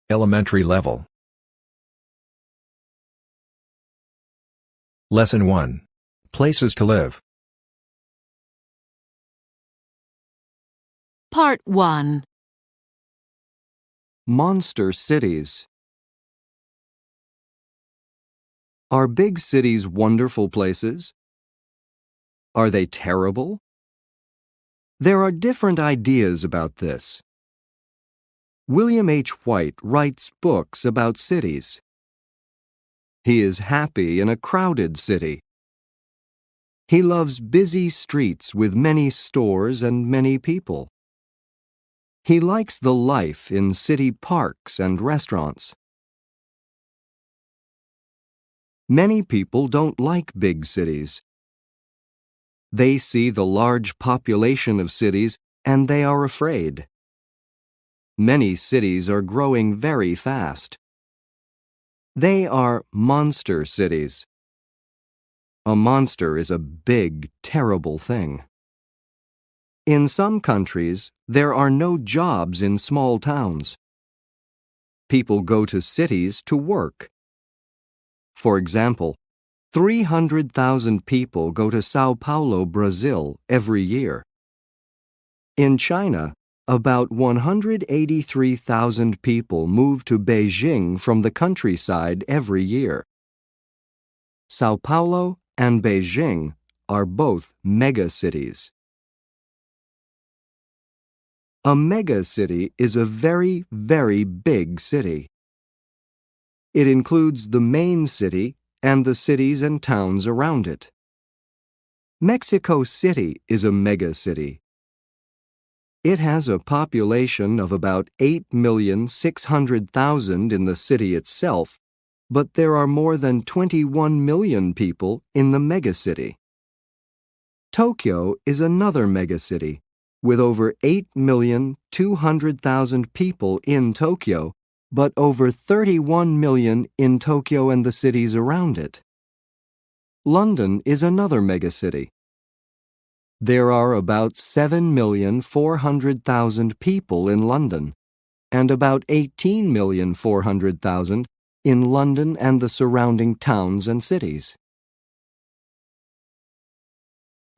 Elementary level. Lesson 1. Places to live. Part 1. Monster cities. Are big cities wonderful places? Are they terrible? There are different ideas about this. William H. White writes books about cities. He is happy in a crowded city. He loves busy streets with many stores and many people. He likes the life in city parks and restaurants. Many people don't like big cities. They see the large population of cities and they are afraid. Many cities are growing very fast. They are monster cities. A monster is a big, terrible thing. In some countries, there are no jobs in small towns. People go to cities to work. For example, 300,000 people go to Sao Paulo, Brazil, every year. In China, about 183,000 people move to Beijing from the countryside every year. Sao Paulo and Beijing are both megacities. A megacity is a very, very big city. It includes the main city and the cities and towns around it. Mexico City is a megacity. It has a population of about 8,600,000 in the city itself, but there are more than 21 million people in the megacity. Tokyo is another megacity, with over 8,200,000 people in Tokyo, but over 31 million in Tokyo and the cities around it. London is another megacity. There are about 7,400,000 people in London, and about 18,400,000 in London and the surrounding towns and cities.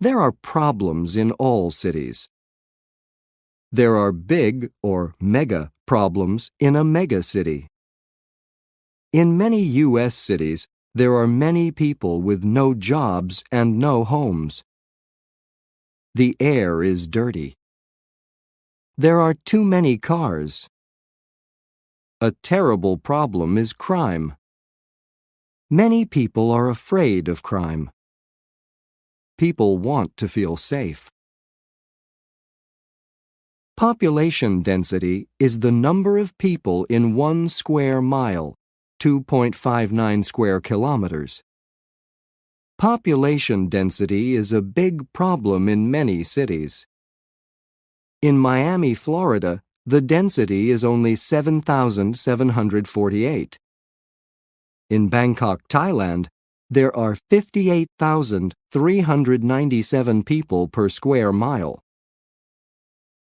There are problems in all cities. There are big or mega problems in a megacity. In many U.S. cities, there are many people with no jobs and no homes. The air is dirty. There are too many cars. A terrible problem is crime. Many people are afraid of crime. People want to feel safe. Population density is the number of people in 1 square mile, 2.59 square kilometers. Population density is a big problem in many cities. In Miami, Florida, the density is only 7,748. In Bangkok, Thailand, there are 58,397 people per square mile.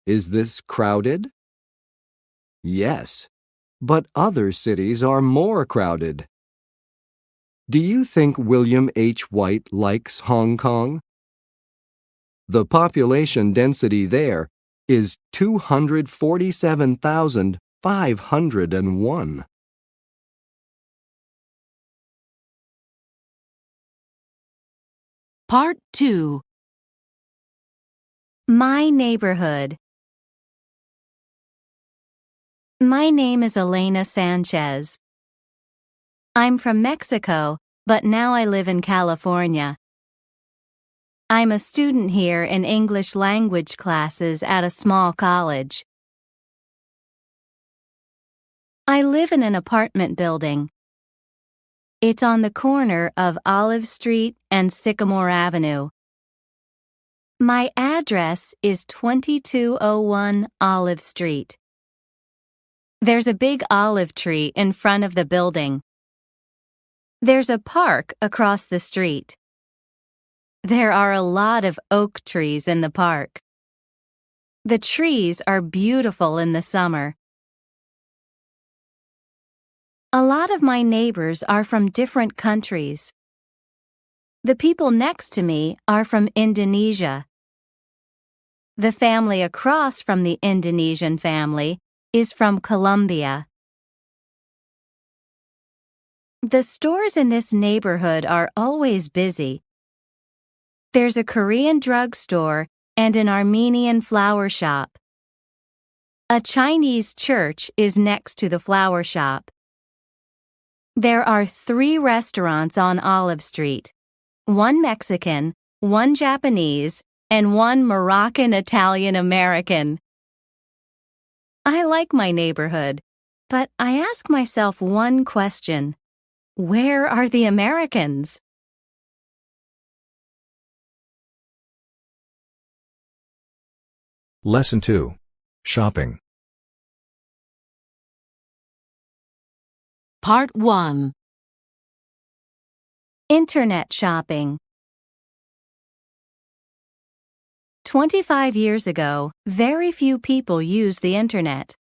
Is this crowded? Yes, but other cities are more crowded. Do you think William H. White likes Hong Kong? The population density there is 247,501. Part 2. My neighborhood. My name is Elena Sanchez. I'm from Mexico, but now I live in California. I'm a student here in English language classes at a small college. I live in an apartment building. It's on the corner of Olive Street and Sycamore Avenue. My address is 2201 Olive Street. There's a big olive tree in front of the building. There's a park across the street. There are a lot of oak trees in the park. The trees are beautiful in the summer. A lot of my neighbors are from different countries. The people next to me are from Indonesia. The family across from the Indonesian family is from Colombia. The stores in this neighborhood are always busy. There's a Korean drugstore and an Armenian flower shop. A Chinese church is next to the flower shop. There are 3 restaurants on Olive Street, 1 Mexican, 1 Japanese, and 1 Moroccan Italian American. I like my neighborhood, but I ask myself one question. Where are the Americans? Lesson 2. Shopping. Part 1. Internet shopping. 25 years ago, very few people used the Internet.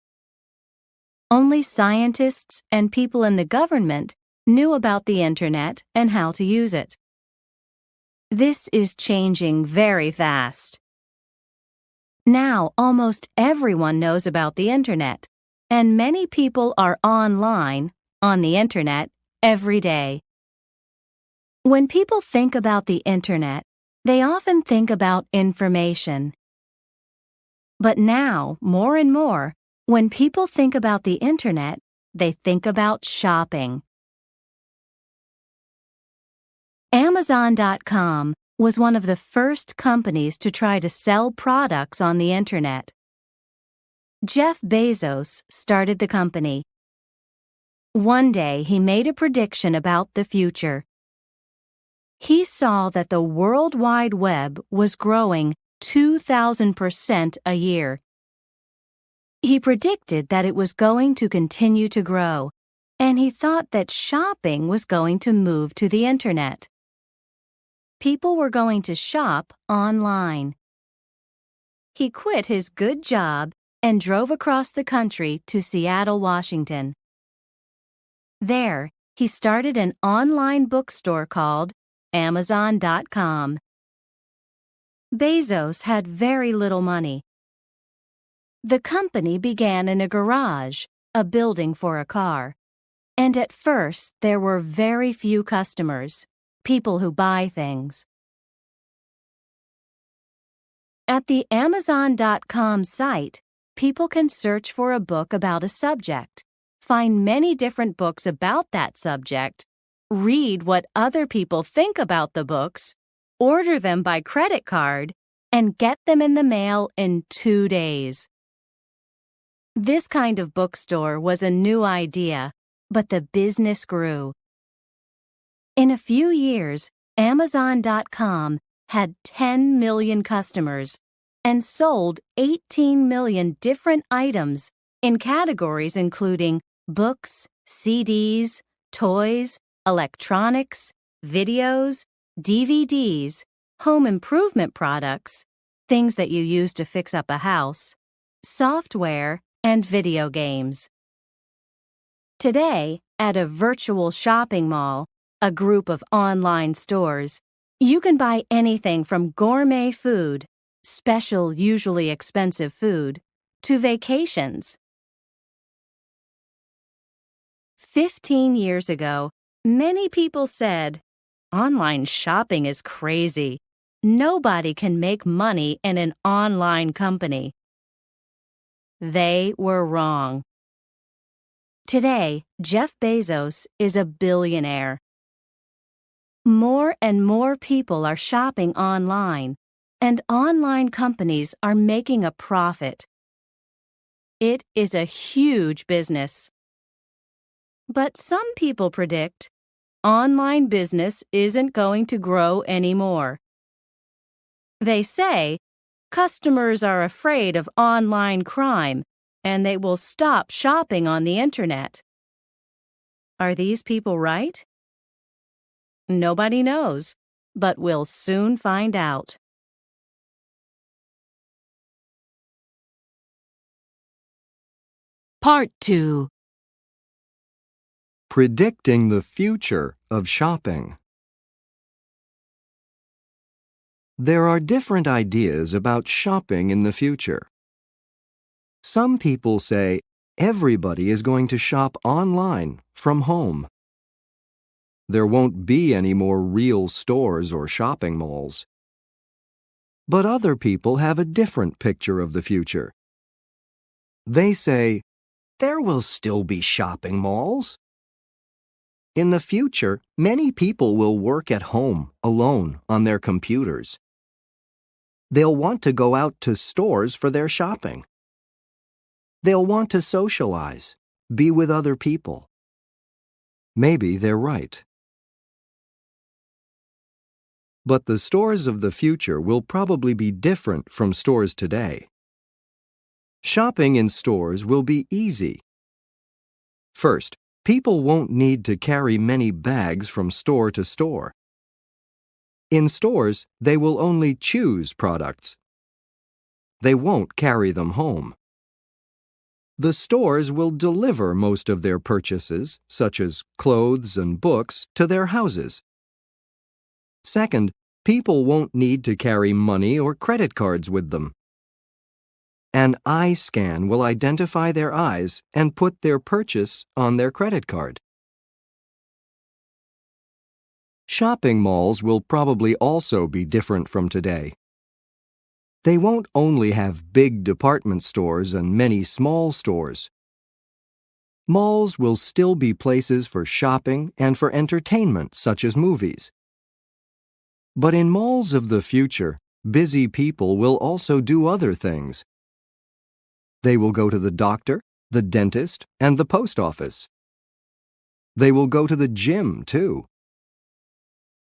Only scientists and people in the government knew about the Internet and how to use it. This is changing very fast. Now almost everyone knows about the Internet, and many people are online, on the Internet, every day. When people think about the Internet, they often think about information. But now, more and more, when people think about the Internet, they think about shopping. Amazon.com was one of the first companies to try to sell products on the Internet. Jeff Bezos started the company. One day he made a prediction about the future. He saw that the World Wide Web was growing 2,000% a year. He predicted that it was going to continue to grow, and he thought that shopping was going to move to the Internet. People were going to shop online. He quit his good job and drove across the country to Seattle, Washington. There, he started an online bookstore called Amazon.com. Bezos had very little money. The company began in a garage, a building for a car, and at first there were very few customers, people who buy things. At the Amazon.com site, people can search for a book about a subject, find many different books about that subject, read what other people think about the books, order them by credit card, and get them in the mail in 2 days. This kind of bookstore was a new idea, but the business grew. In a few years, Amazon.com had 10 million customers and sold 18 million different items in categories including books, CDs, toys, electronics, videos, DVDs, home improvement products, things that you use to fix up a house, software, and video games. Today, at a virtual shopping mall, a group of online stores, you can buy anything from gourmet food, special, usually expensive food, to vacations. 15 years ago, many people said, "Online shopping is crazy. Nobody can make money in an online company." They were wrong. Today, Jeff Bezos is a billionaire. More and more people are shopping online, and online companies are making a profit. It is a huge business. But some people predict online business isn't going to grow anymore. They say customers are afraid of online crime and they will stop shopping on the Internet. Are these people right? Nobody knows, but we'll soon find out. Part 2. predicting the future of shopping. There are different ideas about shopping in the future. Some people say everybody is going to shop online from home. There won't be any more real stores or shopping malls. But other people have a different picture of the future. They say, there will still be shopping malls. In the future, many people will work at home alone on their computers. They'll want to go out to stores for their shopping. They'll want to socialize, be with other people. Maybe they're right. But the stores of the future will probably be different from stores today. Shopping in stores will be easy. First, people won't need to carry many bags from store to store. In stores, they will only choose products. They won't carry them home. The stores will deliver most of their purchases, such as clothes and books, to their houses. Second, people won't need to carry money or credit cards with them. An eye scan will identify their eyes and put their purchase on their credit card. Shopping malls will probably also be different from today. They won't only have big department stores and many small stores. Malls will still be places for shopping and for entertainment, such as movies. But in malls of the future, busy people will also do other things. They will go to the doctor, the dentist, and the post office. They will go to the gym, too.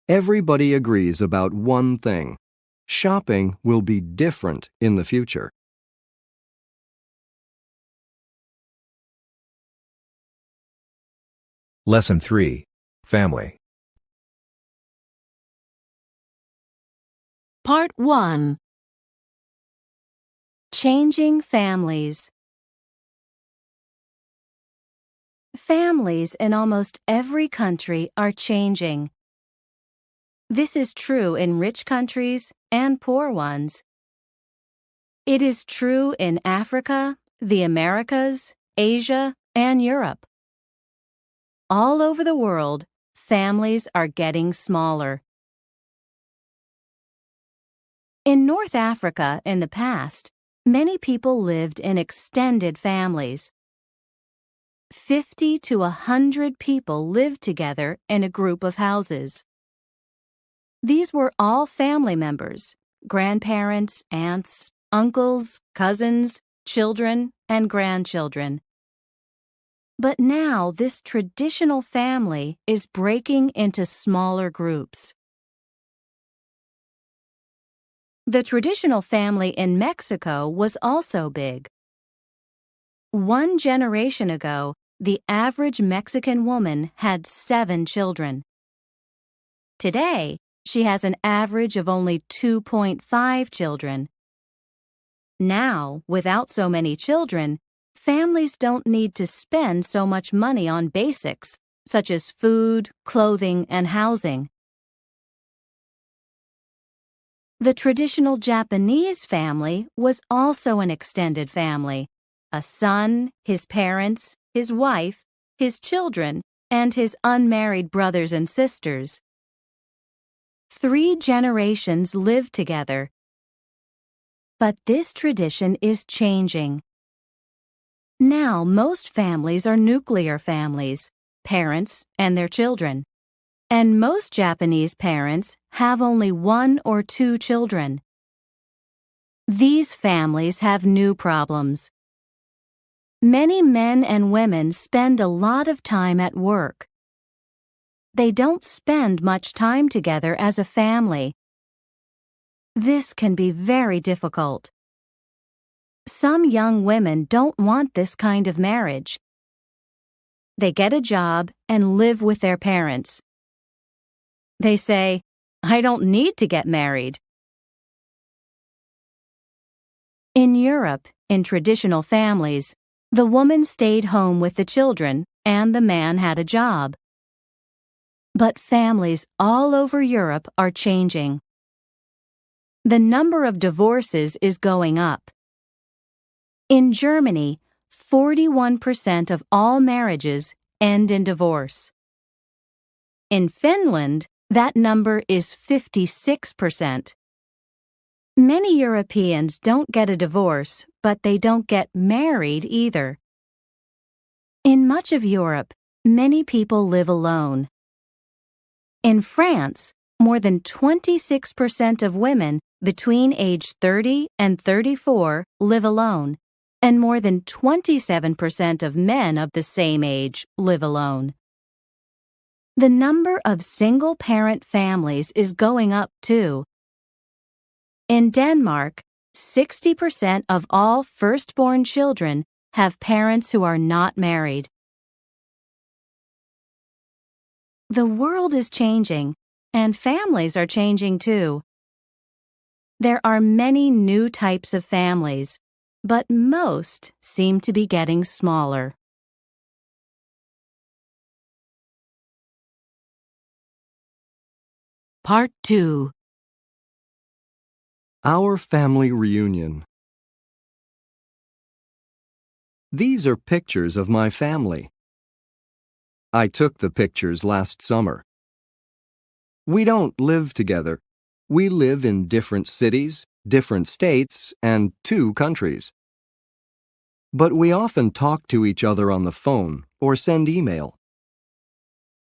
Everybody agrees about one thing. Shopping will be different in the future. Lesson 3. Family. Part 1. Changing families. Families in almost every country are changing. This is true in rich countries and poor ones. It is true in Africa, the Americas, Asia, and Europe. All over the world, families are getting smaller. In North Africa in the past, many people lived in extended families. 50 to 100 people lived together in a group of houses. These were all family members, grandparents, aunts, uncles, cousins, children, and grandchildren. But now this traditional family is breaking into smaller groups. The traditional family in Mexico was also big. One generation ago, the average Mexican woman had 7 children. Today, she has an average of only 2.5 children. Now, without so many children, families don't need to spend so much money on basics, such as food, clothing, and housing. The traditional Japanese family was also an extended family: a son, his parents, his wife, his children, and his unmarried brothers and sisters. 3 generations lived together. But this tradition is changing. Now most families are nuclear families, parents and their children. And most Japanese parents have only 1 or 2 children. These families have new problems. Many men and women spend a lot of time at work. They don't spend much time together as a family. This can be very difficult. Some young women don't want this kind of marriage. They get a job and live with their parents. They say, "I don't need to get married." In Europe, in traditional families, the woman stayed home with the children and the man had a job. But families all over Europe are changing. The number of divorces is going up. In Germany, 41% of all marriages end in divorce. In Finland, that number is 56%. Many Europeans don't get a divorce, but they don't get married either. In much of Europe, many people live alone. In France, more than 26% of women between age 30 and 34 live alone, and more than 27% of men of the same age live alone. The number of single-parent families is going up too. In Denmark, 60% of all firstborn children have parents who are not married. The world is changing, and families are changing too. There are many new types of families, but most seem to be getting smaller. Part 2. Our family reunion. These are pictures of my family. I took the pictures last summer. We don't live together. We live in different cities, different states, and 2 countries. But we often talk to each other on the phone or send email.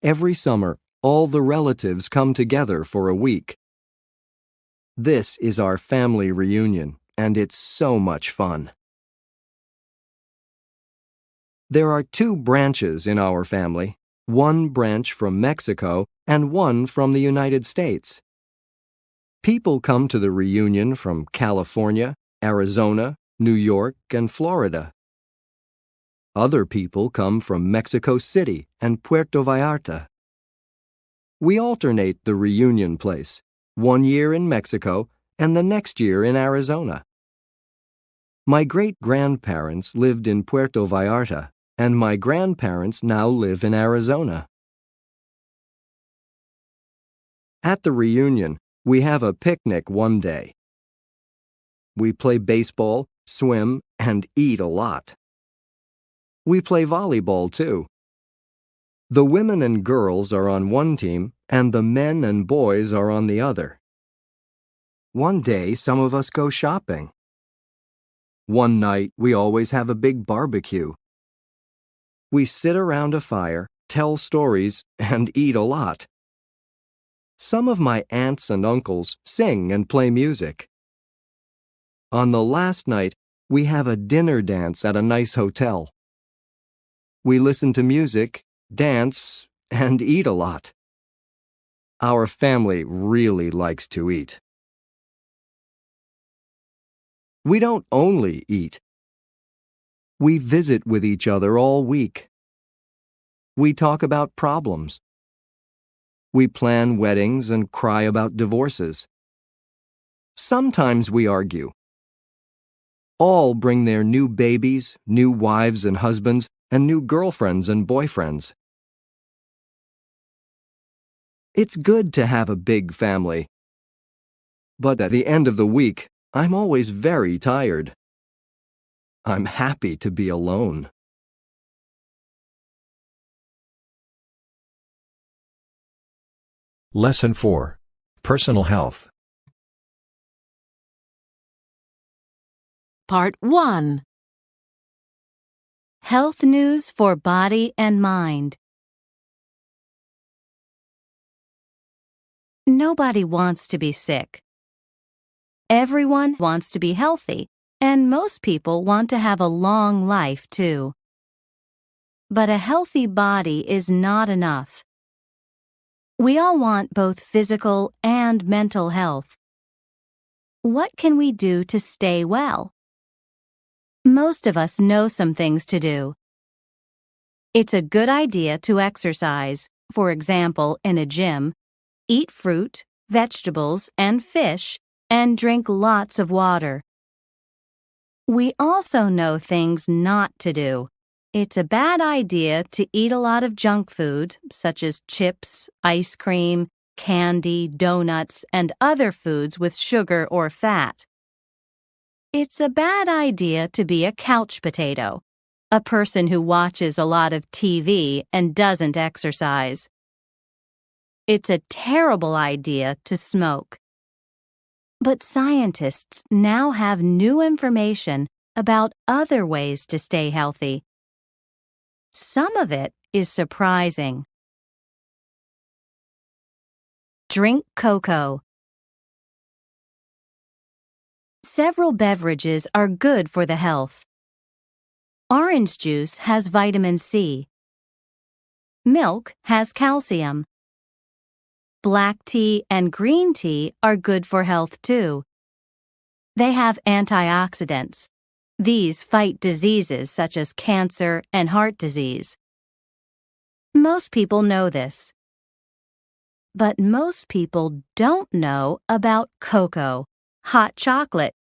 Every summer, all the relatives come together for a week. This is our family reunion, and it's so much fun. There are 2 branches in our family, one branch from Mexico and one from the United States. People come to the reunion from California, Arizona, New York, and Florida. Other people come from Mexico City and Puerto Vallarta. We alternate the reunion place, one year in Mexico and the next year in Arizona. My great-grandparents lived in Puerto Vallarta, and my grandparents now live in Arizona. At the reunion, we have a picnic one day. We play baseball, swim, and eat a lot. We play volleyball too. The women and girls are on one team, and the men and boys are on the other. One day, some of us go shopping. One night, we always have a big barbecue. We sit around a fire, tell stories, and eat a lot. Some of my aunts and uncles sing and play music. On the last night, we have a dinner dance at a nice hotel. We listen to music, dance, and eat a lot. Our family really likes to eat. We don't only eat. We visit with each other all week. We talk about problems. We plan weddings and cry about divorces. Sometimes we argue. All bring their new babies, new wives and husbands, and new girlfriends and boyfriends. It's good to have a big family. But at the end of the week, I'm always very tired. I'm happy to be alone. Lesson 4. Personal Health. Part 1. Health news for body and mind. Nobody wants to be sick. Everyone wants to be healthy, and most people want to have a long life too. But a healthy body is not enough. We all want both physical and mental health. What can we do to stay well? Most of us know some things to do. It's a good idea to exercise, for example, in a gym, eat fruit, vegetables, and fish, and drink lots of water. We also know things not to do. It's a bad idea to eat a lot of junk food, such as chips, ice cream, candy, donuts, and other foods with sugar or fat. It's a bad idea to be a couch potato, a person who watches a lot of TV and doesn't exercise. It's a terrible idea to smoke. But scientists now have new information about other ways to stay healthy. Some of it is surprising. Drink cocoa. Several beverages are good for the health. Orange juice has vitamin C. Milk has calcium. Black tea and green tea are good for health too. They have antioxidants. These fight diseases such as cancer and heart disease. Most people know this. But most people don't know about cocoa, hot chocolate.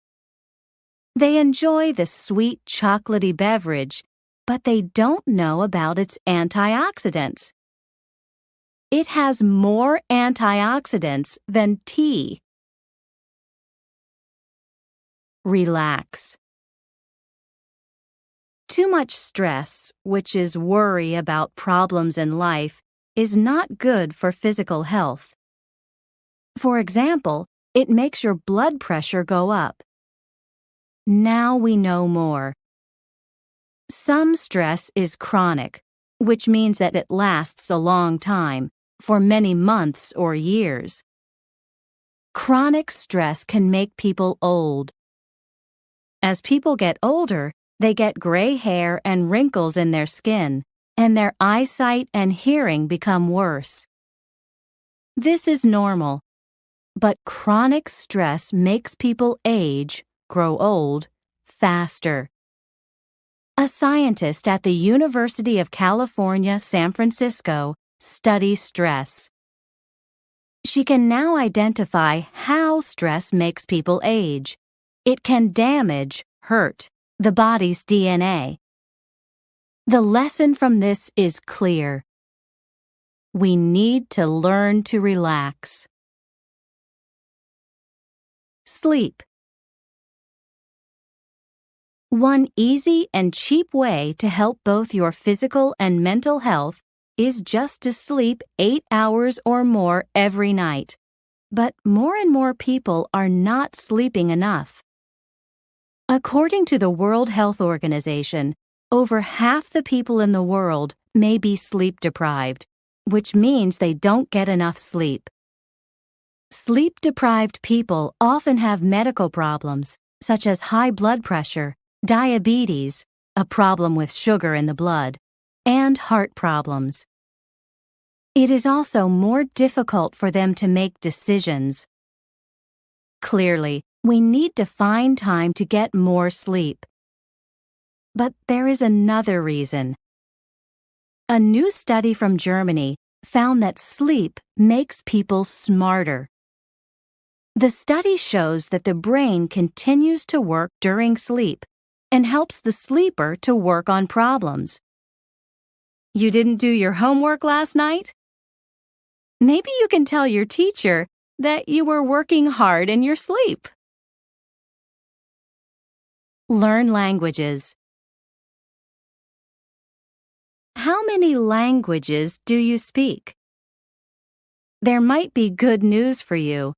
They enjoy the sweet chocolatey beverage, but they don't know about its antioxidants. It has more antioxidants than tea. Relax. Too much stress, which is worry about problems in life, is not good for physical health. For example, it makes your blood pressure go up. Now we know more. Some stress is chronic, which means that it lasts a long time, for many months or years. Chronic stress can make people old. As people get older, they get gray hair and wrinkles in their skin, and their eyesight and hearing become worse. This is normal, but chronic stress makes people age, grow old, faster. A scientist at the University of California, San Francisco, studies stress. She can now identify how stress makes people age. It can damage, hurt, the body's DNA. The lesson from this is clear. We need to learn to relax. Sleep. One easy and cheap way to help both your physical and mental health is just to sleep 8 hours or more every night. But more and more people are not sleeping enough. According to the World Health Organization, over half the people in the world may be sleep deprived, which means they don't get enough sleep. Sleep-deprived people often have medical problems, such as high blood pressure, diabetes, a problem with sugar in the blood, and heart problems. It is also more difficult for them to make decisions. Clearly, we need to find time to get more sleep. But there is another reason. A new study from Germany found that sleep makes people smarter. The study shows that the brain continues to work during sleep and helps the sleeper to work on problems. You didn't do your homework last night? Maybe you can tell your teacher that you were working hard in your sleep. Learn languages. How many languages do you speak? There might be good news for you.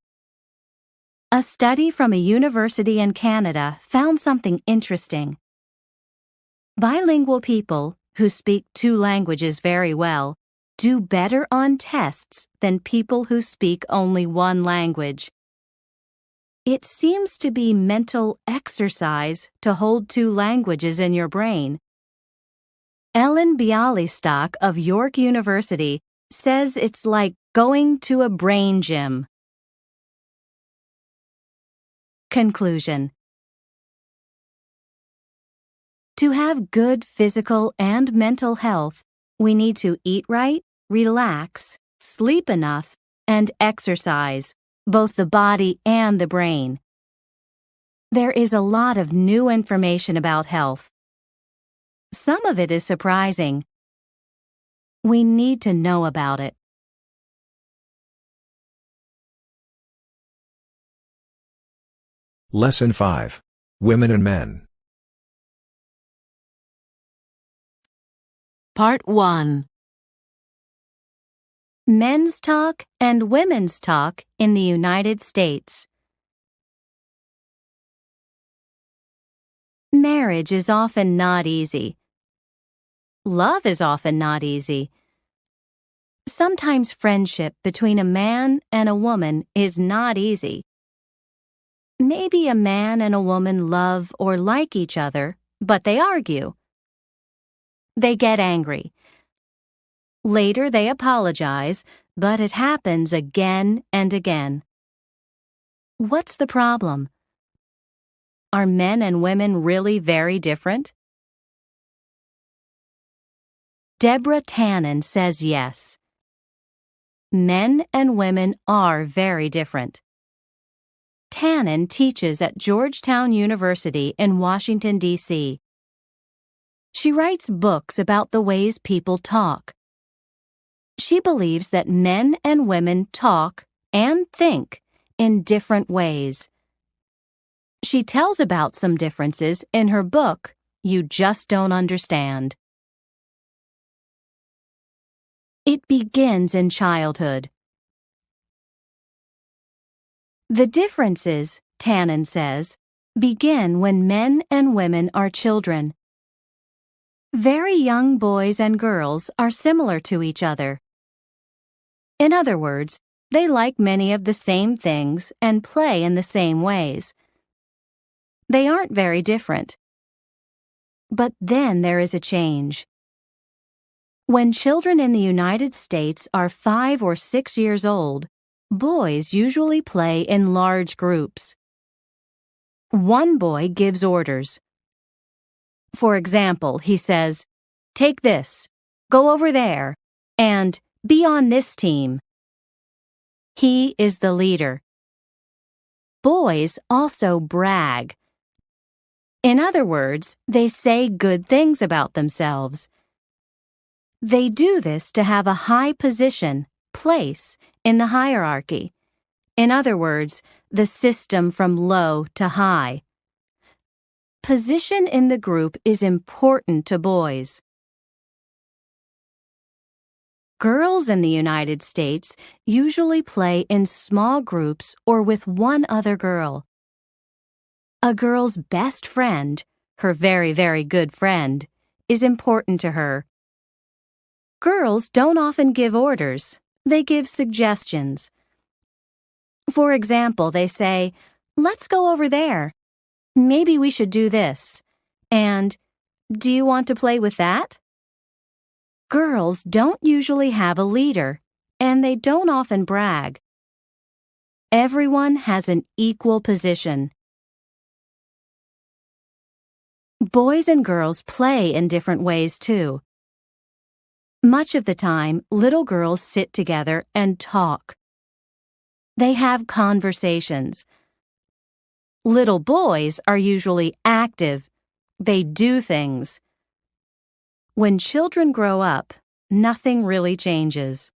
A study from a university in Canada found something interesting. Bilingual people, who speak 2 languages very well, do better on tests than people who speak only 1 language. It seems to be mental exercise to hold 2 languages in your brain. Ellen Bialystok of York University says it's like going to a brain gym. Conclusion. To have good physical and mental health, we need to eat right, relax, sleep enough, and exercise, both the body and the brain. There is a lot of new information about health. Some of it is surprising. We need to know about it. Lesson 5. Women and Men. Part 1. Men's talk and women's talk in the United States. Marriage is often not easy. Love is often not easy. Sometimes friendship between a man and a woman is not easy. Maybe a man and a woman love or like each other, but they argue. They get angry. Later they apologize, but it happens again and again. What's the problem? Are men and women really very different? Deborah Tannen says yes. Men and women are very different. Tannen teaches at Georgetown University in Washington, D.C. She writes books about the ways people talk. She believes that men and women talk and think in different ways. She tells about some differences in her book, You Just Don't Understand. It begins in childhood. The differences, Tannen says, begin when men and women are children. Very young boys and girls are similar to each other. In other words, they like many of the same things and play in the same ways. They aren't very different. But then there is a change. When children in the United States are 5 or 6 years old, boys usually play in large groups. One boy gives orders. For example, he says, "Take this, go over there, and be on this team." He is the leader. Boys also brag. In other words, they say good things about themselves. They do this to have a high position, place, in the hierarchy. In other words, the system from low to high. Position in the group is important to boys. Girls in the United States usually play in small groups or with one other girl. A girl's best friend, her very, very good friend, is important to her. Girls don't often give orders. They give suggestions. For example, they say, "Let's go over there. Maybe we should do this." And, "Do you want to play with that?" Girls don't usually have a leader, and they don't often brag. Everyone has an equal position. Boys and girls play in different ways, too. Much of the time, little girls sit together and talk. They have conversations. Little boys are usually active. They do things. When children grow up, nothing really changes.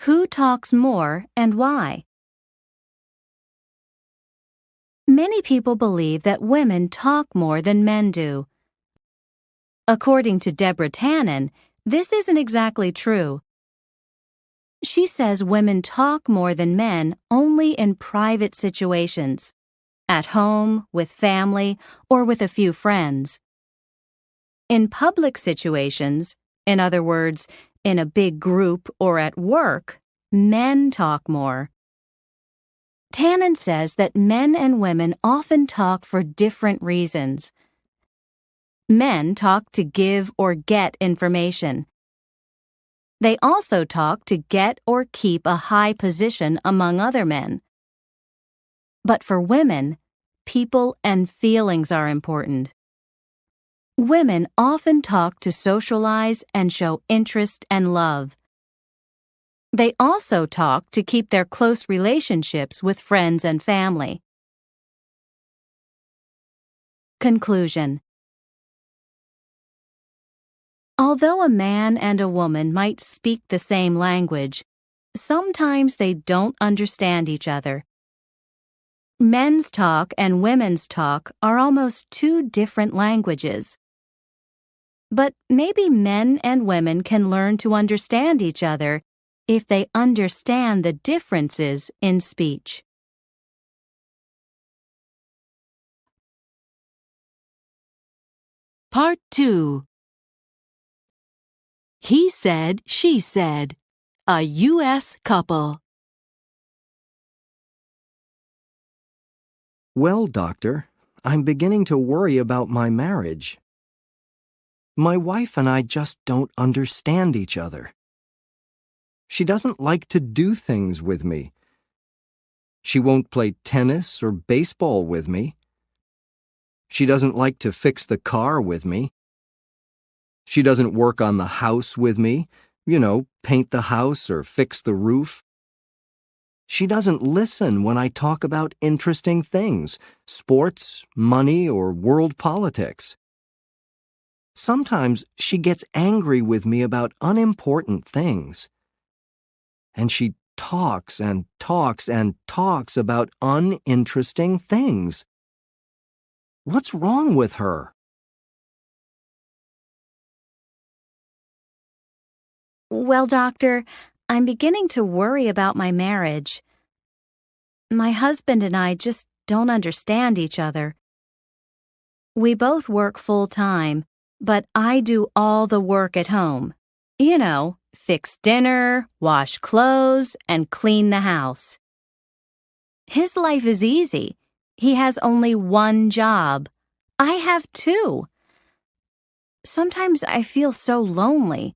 Who talks more and why? Many people believe that women talk more than men do. According to Deborah Tannen, this isn't exactly true. She says women talk more than men only in private situations, at home, with family, or with a few friends. In public situations, in other words, in a big group or at work, men talk more. Tannen says that men and women often talk for different reasons. Men talk to give or get information. They also talk to get or keep a high position among other men. But for women, people and feelings are important. Women often talk to socialize and show interest and love. They also talk to keep their close relationships with friends and family. Conclusion. Although a man and a woman might speak the same language, sometimes they don't understand each other. Men's talk and women's talk are almost two different languages. But maybe men and women can learn to understand each other if they understand the differences in speech. Part 2. He said, she said. A U.S. couple. Well, doctor, I'm beginning to worry about my marriage. My wife and I just don't understand each other. She doesn't like to do things with me. She won't play tennis or baseball with me. She doesn't like to fix the car with me. She doesn't work on the house with me, paint the house or fix the roof. She doesn't listen when I talk about interesting things, sports, money, or world politics. Sometimes she gets angry with me about unimportant things. And she talks and talks and talks about uninteresting things. What's wrong with her? Well, doctor, I'm beginning to worry about my marriage. My husband and I just don't understand each other. We both work full-time, but I do all the work at home. Fix dinner, wash clothes, and clean the house. His life is easy. He has only one job. I have two. Sometimes I feel so lonely.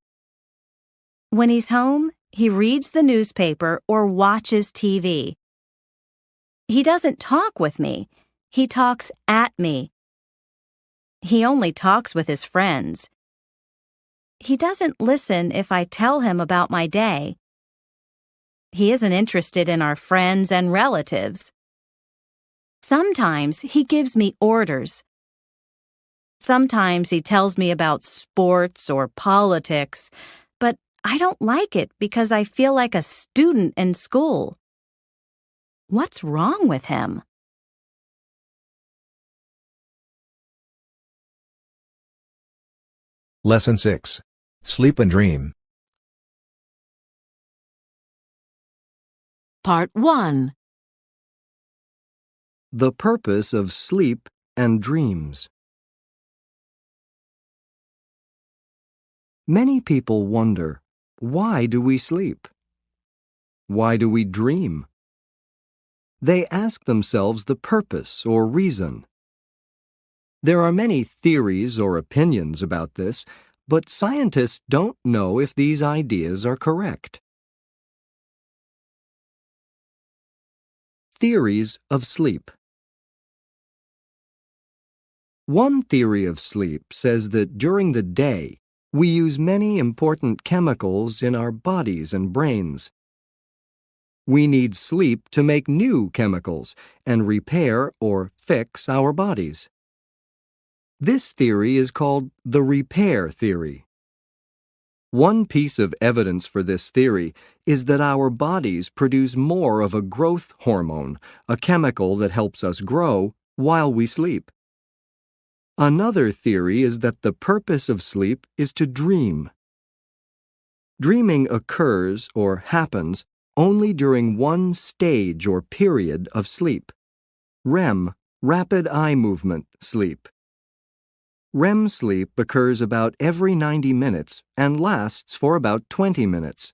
When he's home, he reads the newspaper or watches TV. He doesn't talk with me. He talks at me. He only talks with his friends. He doesn't listen if I tell him about my day. He isn't interested in our friends and relatives. Sometimes he gives me orders. Sometimes he tells me about sports or politics, but I don't like it because I feel like a student in school. What's wrong with him? Lesson 6. Sleep and Dream. Part 1. The purpose of sleep and dreams. Many people wonder, why do we sleep? Why do we dream? They ask themselves the purpose or reason. There are many theories or opinions about this, but scientists don't know if these ideas are correct. Theories of sleep. One theory of sleep says that during the day, we use many important chemicals in our bodies and brains. We need sleep to make new chemicals and repair or fix our bodies. This theory is called the repair theory. One piece of evidence for this theory is that our bodies produce more of a growth hormone, a chemical that helps us grow while we sleep. Another theory is that the purpose of sleep is to dream. Dreaming occurs or happens only during one stage or period of sleep. REM, rapid eye movement sleep. REM sleep occurs about every 90 minutes and lasts for about 20 minutes.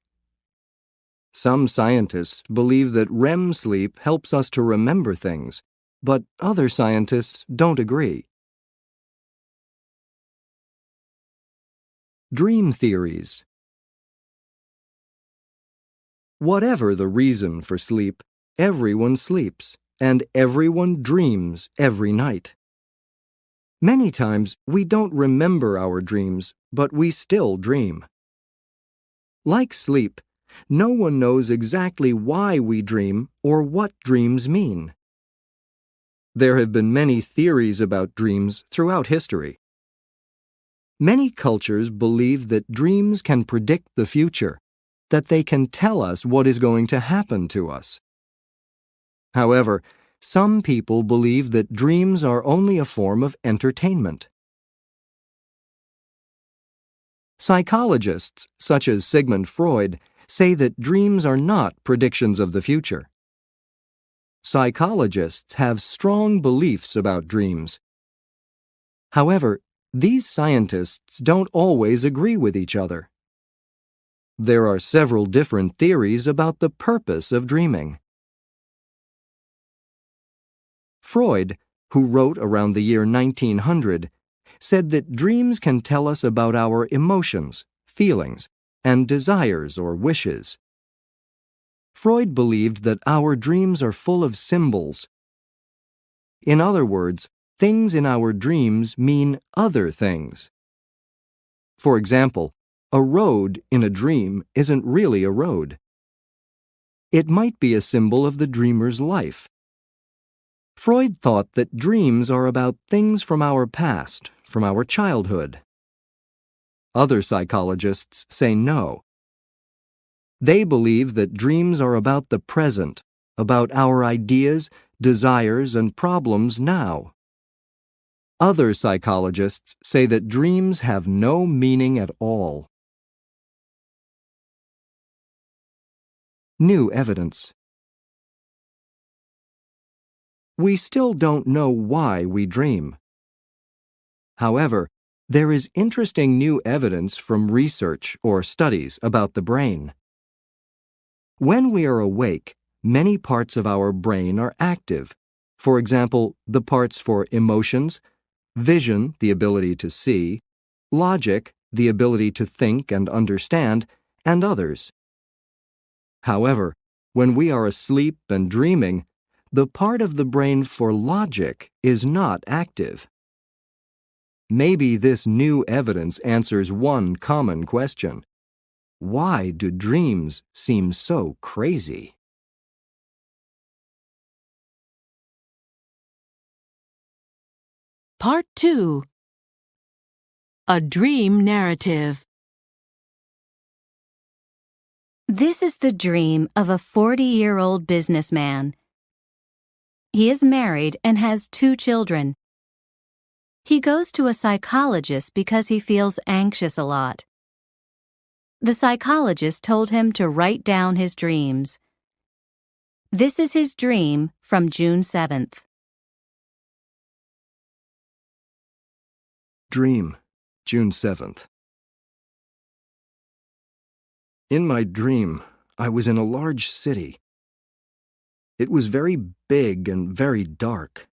Some scientists believe that REM sleep helps us to remember things, but other scientists don't agree. Dream theories. Whatever the reason for sleep, everyone sleeps, and everyone dreams every night. Many times we don't remember our dreams, but we still dream. Like sleep, no one knows exactly why we dream or what dreams mean. There have been many theories about dreams throughout history. Many cultures believe that dreams can predict the future, that they can tell us what is going to happen to us. However, some people believe that dreams are only a form of entertainment. Psychologists, such as Sigmund Freud, say that dreams are not predictions of the future. Psychologists have strong beliefs about dreams. However, these scientists don't always agree with each other. There are several different theories about the purpose of dreaming. Freud, who wrote around the year 1900, said that dreams can tell us about our emotions, feelings, and desires or wishes. Freud believed that our dreams are full of symbols. In other words, things in our dreams mean other things. For example, a road in a dream isn't really a road. It might be a symbol of the dreamer's life. Freud thought that dreams are about things from our past, from our childhood. Other psychologists say no. They believe that dreams are about the present, about our ideas, desires, and problems now. Other psychologists say that dreams have no meaning at all. New evidence. We still don't know why we dream. However, there is interesting new evidence from research or studies about the brain. When we are awake, many parts of our brain are active. For example, the parts for emotions, vision, the ability to see, logic, the ability to think and understand, and others. However, when we are asleep and dreaming, the part of the brain for logic is not active. Maybe this new evidence answers one common question. Why do dreams seem so crazy? Part 2. A Dream Narrative. This is the dream of a 40-year-old businessman. He is married and has 2 children. He goes to a psychologist because he feels anxious a lot. The psychologist told him to write down his dreams. This is his dream from June 7th. Dream, June 7th. In my dream, I was in a large city. It was very big and very dark.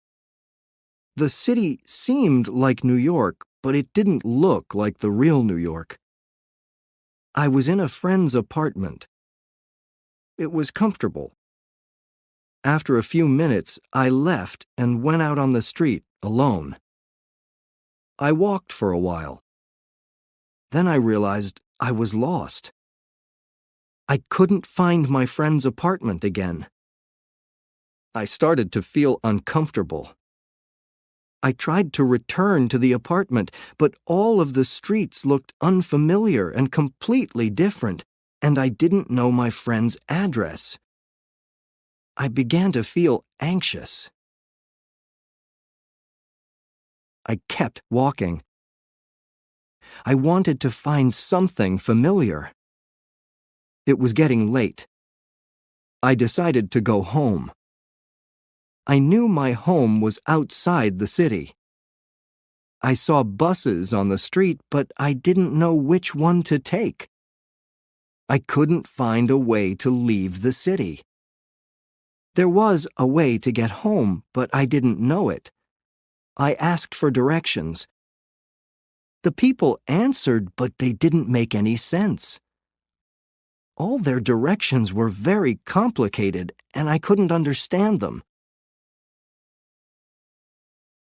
The city seemed like New York, but it didn't look like the real New York. I was in a friend's apartment. It was comfortable. After a few minutes, I left and went out on the street alone. I walked for a while. Then I realized I was lost. I couldn't find my friend's apartment again. I started to feel uncomfortable. I tried to return to the apartment, but all of the streets looked unfamiliar and completely different, and I didn't know my friend's address. I began to feel anxious. I kept walking. I wanted to find something familiar. It was getting late. I decided to go home. I knew my home was outside the city. I saw buses on the street, but I didn't know which one to take. I couldn't find a way to leave the city. There was a way to get home, but I didn't know it. I asked for directions. The people answered, but they didn't make any sense. All their directions were very complicated, and I couldn't understand them.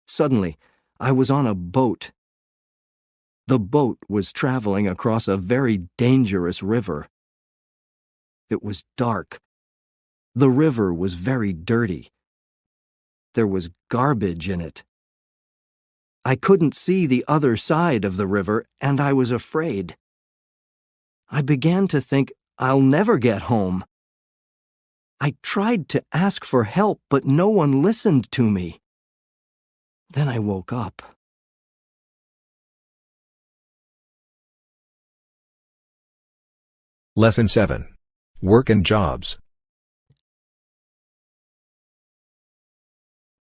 Suddenly, I was on a boat. The boat was traveling across a very dangerous river. It was dark. The river was very dirty. there was garbage in it. I couldn't see the other side of the river, and I was afraid. I began to think I'll never get home. I tried to ask for help, but no one listened to me. Then I woke up. Lesson 7. Work and Jobs.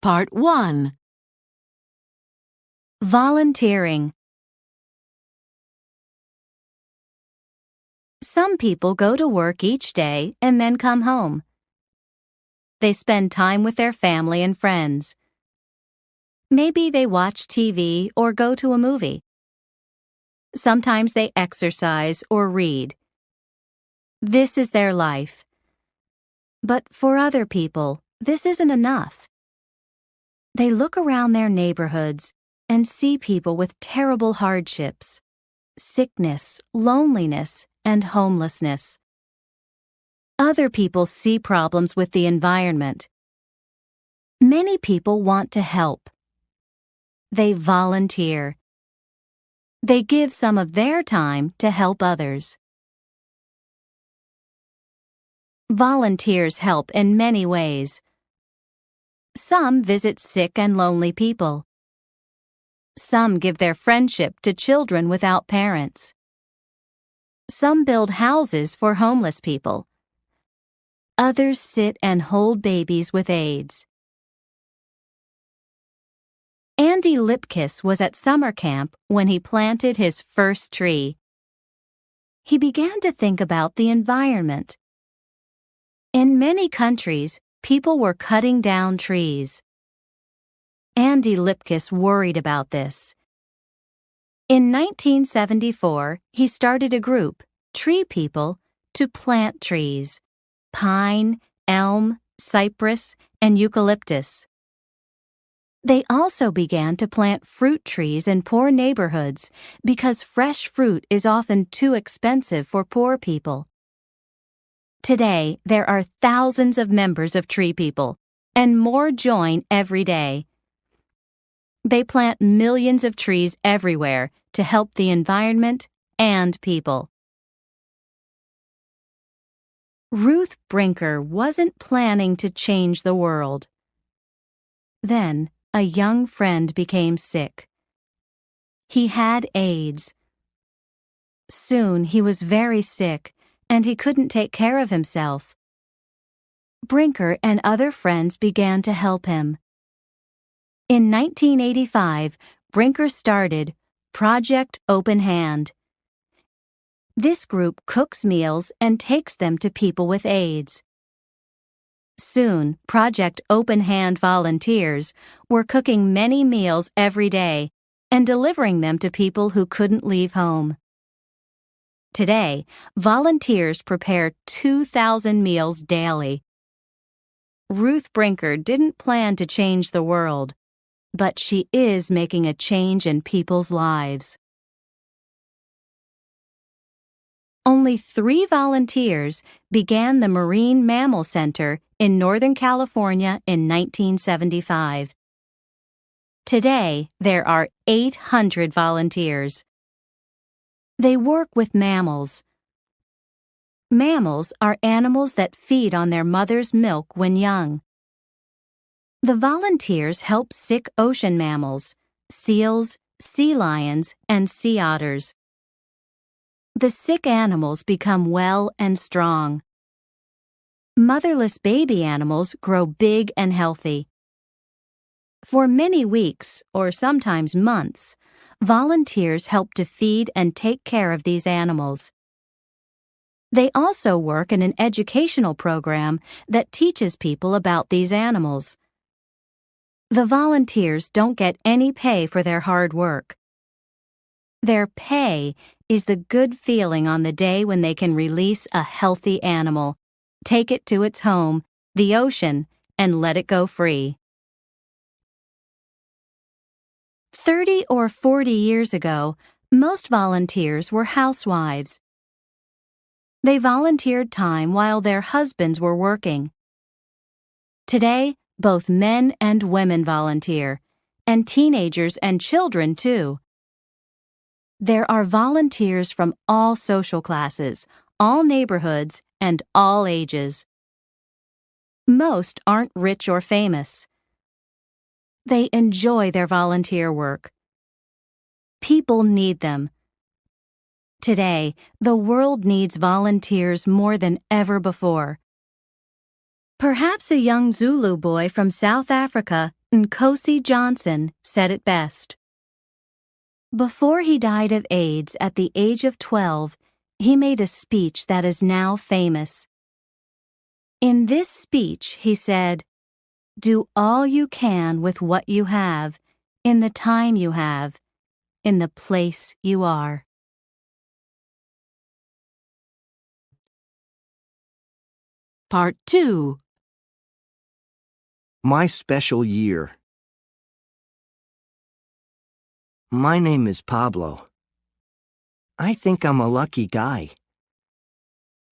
Part 1. Volunteering. Some people go to work each day and then come home. They spend time with their family and friends. Maybe they watch TV or go to a movie. Sometimes they exercise or read. This is their life. But for other people, this isn't enough. They look around their neighborhoods and see people with terrible hardships, sickness, loneliness, and homelessness. Other people see problems with the environment. Many people want to help. They volunteer. They give some of their time to help others. Volunteers help in many ways. Some visit sick and lonely people. Some give their friendship to children without parents. Some build houses for homeless people. Others sit and hold babies with AIDS. Andy Lipkiss was at summer camp when he planted his first tree. He began to think about the environment. In many countries, people were cutting down trees. Andy Lipkiss worried about this. In 1974, he started a group, Tree People, to plant trees: pine, elm, cypress, and eucalyptus. They also began to plant fruit trees in poor neighborhoods because fresh fruit is often too expensive for poor people. Today, there are thousands of members of Tree People, and more join every day. They plant millions of trees everywhere to help the environment and people. Ruth Brinker wasn't planning to change the world. Then, a young friend became sick. He had AIDS. Soon he was very sick, and he couldn't take care of himself. Brinker and other friends began to help him. In 1985, Brinker started Project Open Hand. This group cooks meals and takes them to people with AIDS. Soon, Project Open Hand volunteers were cooking many meals every day and delivering them to people who couldn't leave home. Today, volunteers prepare 2,000 meals daily. Ruth Brinker didn't plan to change the world, but she is making a change in people's lives. Only 3 volunteers began the Marine Mammal Center in Northern California in 1975. Today, there are 800 volunteers. They work with mammals. Mammals are animals that feed on their mother's milk when young. The volunteers help sick ocean mammals, seals, sea lions, and sea otters. The sick animals become well and strong. Motherless baby animals grow big and healthy. For many weeks, or sometimes months, volunteers help to feed and take care of these animals. They also work in an educational program that teaches people about these animals. The volunteers don't get any pay for their hard work. Their pay is the good feeling on the day when they can release a healthy animal, take it to its home, the ocean, and let it go free. 30 or 40 years ago, most volunteers were housewives. They volunteered time while their husbands were working. Today, Both men and women volunteer, and teenagers and children too. There are volunteers from all social classes, all neighborhoods, and all ages. Most aren't rich or famous. They enjoy their volunteer work. People need them. Today, the world needs volunteers more than ever before. Perhaps a young Zulu boy from South Africa, Nkosi Johnson, said it best. Before he died of AIDS at the age of 12, he made a speech that is now famous. In this speech, he said, "Do all you can with what you have, in the time you have, in the place you are." Part 2. My special year. My name is Pablo. I think I'm a lucky guy.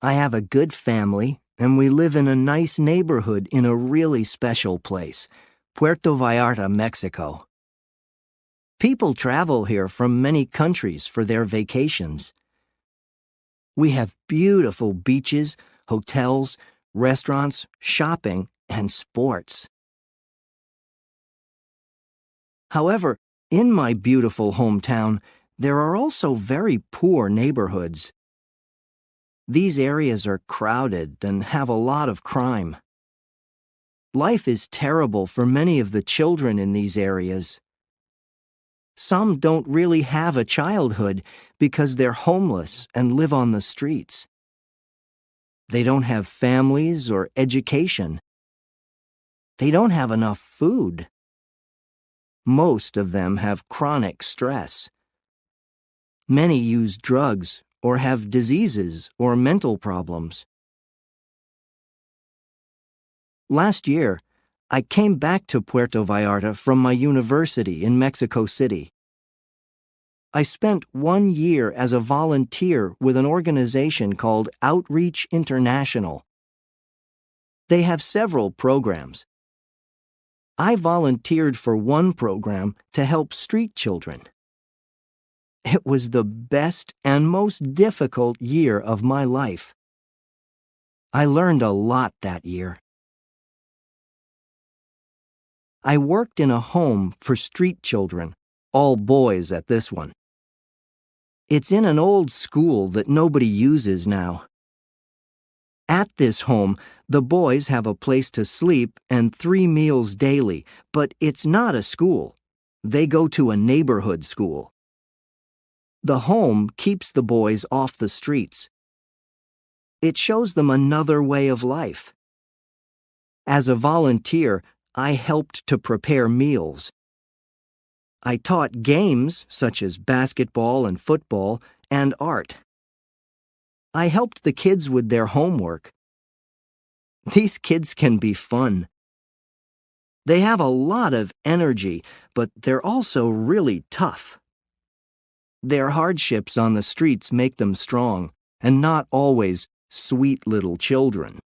I have a good family, and we live in a nice neighborhood in a really special place, Puerto Vallarta, Mexico. People travel here from many countries for their vacations. We have beautiful beaches, hotels, restaurants, shopping, and sports. However, in my beautiful hometown, there are also very poor neighborhoods. These areas are crowded and have a lot of crime. Life is terrible for many of the children in these areas. Some don't really have a childhood because they're homeless and live on the streets. They don't have families or education. They don't have enough food. Most of them have chronic stress. Many use drugs or have diseases or mental problems. Last year, I came back to Puerto Vallarta from my university in Mexico City. I spent 1 year as a volunteer with an organization called Outreach International. They have several programs. I volunteered for one program to help street children. It was the best and most difficult year of my life. I learned a lot that year. I worked in a home for street children, all boys at this one. It's in an old school that nobody uses now. At this home, the boys have a place to sleep and 3 meals daily, but it's not a school. They go to a neighborhood school. The home keeps the boys off the streets. It shows them another way of life. As a volunteer, I helped to prepare meals. I taught games such as basketball and football and art. I helped the kids with their homework. These kids can be fun. They have a lot of energy, but they're also really tough. Their hardships on the streets make them strong, and not always sweet little children.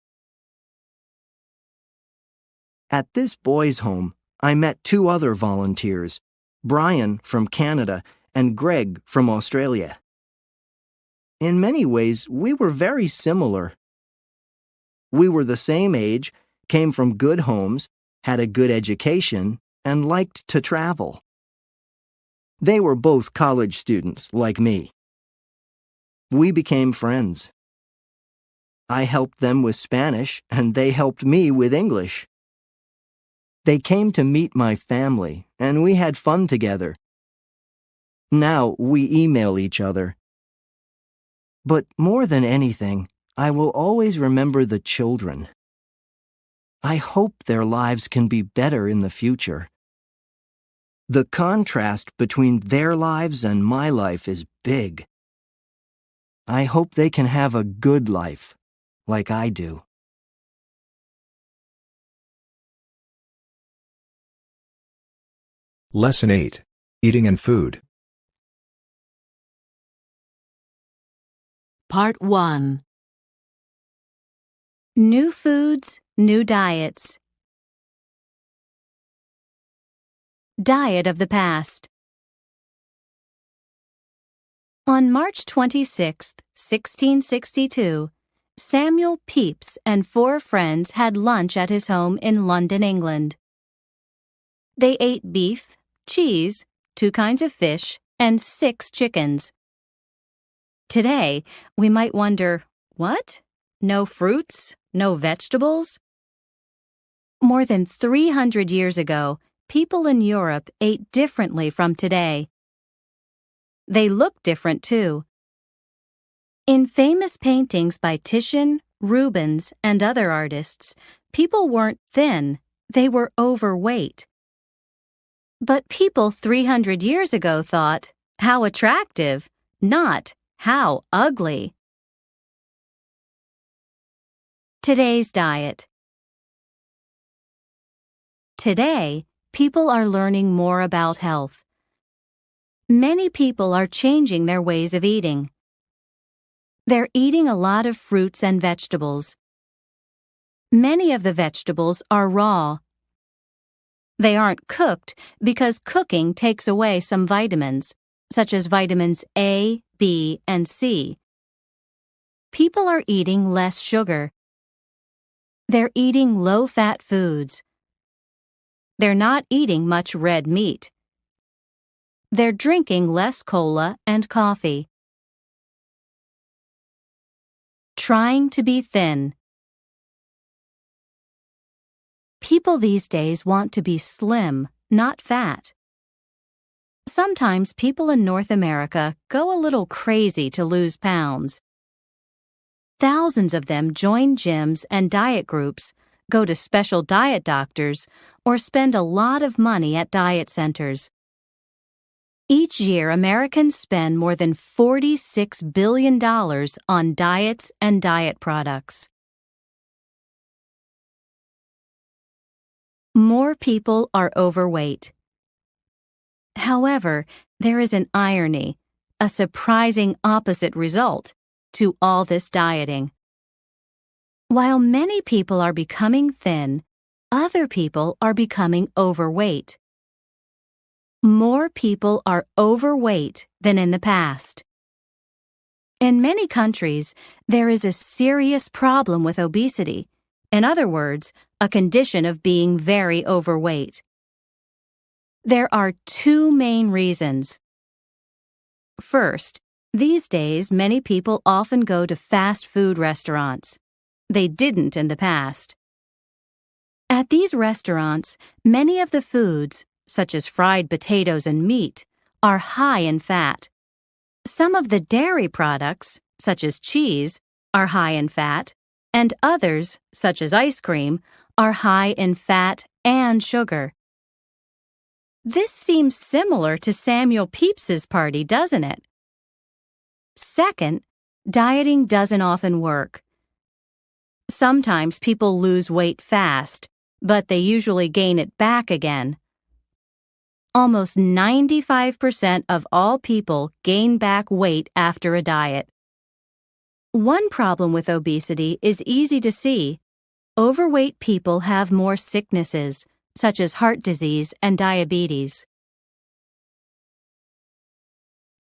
At this boys' home, I met 2 other volunteers, Brian from Canada and Greg from Australia. In many ways, we were very similar. We were the same age, came from good homes, had a good education, and liked to travel. They were both college students, like me. We became friends. I helped them with Spanish, and they helped me with English. They came to meet my family, and we had fun together. Now we email each other. But more than anything, I will always remember the children. I hope their lives can be better in the future. The contrast between their lives and my life is big. I hope they can have a good life, like I do. Lesson 8. Eating and Food. Part 1. New foods, new diets. Diet of the Past. On March 26, 1662, Samuel Pepys and 4 friends had lunch at his home in London, England. They ate beef, cheese, 2 kinds of fish, and 6 chickens. Today, we might wonder, what? No fruits? No vegetables? More than 300 years ago, people in Europe ate differently from today. They looked different too. In famous paintings by Titian, Rubens, and other artists, people weren't thin, they were overweight. But people 300 years ago thought, how attractive, not how ugly. Today's diet. Today, people are learning more about health. Many people are changing their ways of eating. They're eating a lot of fruits and vegetables. Many of the vegetables are raw. They aren't cooked because cooking takes away some vitamins, such as vitamins A, B, and C. People are eating less sugar. They're eating low-fat foods. They're not eating much red meat. They're drinking less cola and coffee. Trying to be thin. People these days want to be slim, not fat. Sometimes people in North America go a little crazy to lose pounds. Thousands of them join gyms and diet groups, go to special diet doctors, or spend a lot of money at diet centers. Each year, Americans spend more than $46 billion on diets and diet products. More people are overweight. However, there is an irony, a surprising opposite result, to all this dieting. While many people are becoming thin, other people are becoming overweight. More people are overweight than in the past. In many countries, there is a serious problem with obesity. In other words, a condition of being very overweight. There are 2 main reasons. First, these days many people often go to fast food restaurants. They didn't in the past. At these restaurants, many of the foods, such as fried potatoes and meat, are high in fat. Some of the dairy products, such as cheese, are high in fat, and others, such as ice cream, are high in fat and sugar. This seems similar to Samuel Pepys's party, doesn't it? Second, dieting doesn't often work. Sometimes people lose weight fast, but they usually gain it back again. Almost 95% of all people gain back weight after a diet. One problem with obesity is easy to see. Overweight people have more sicknesses, such as heart disease and diabetes.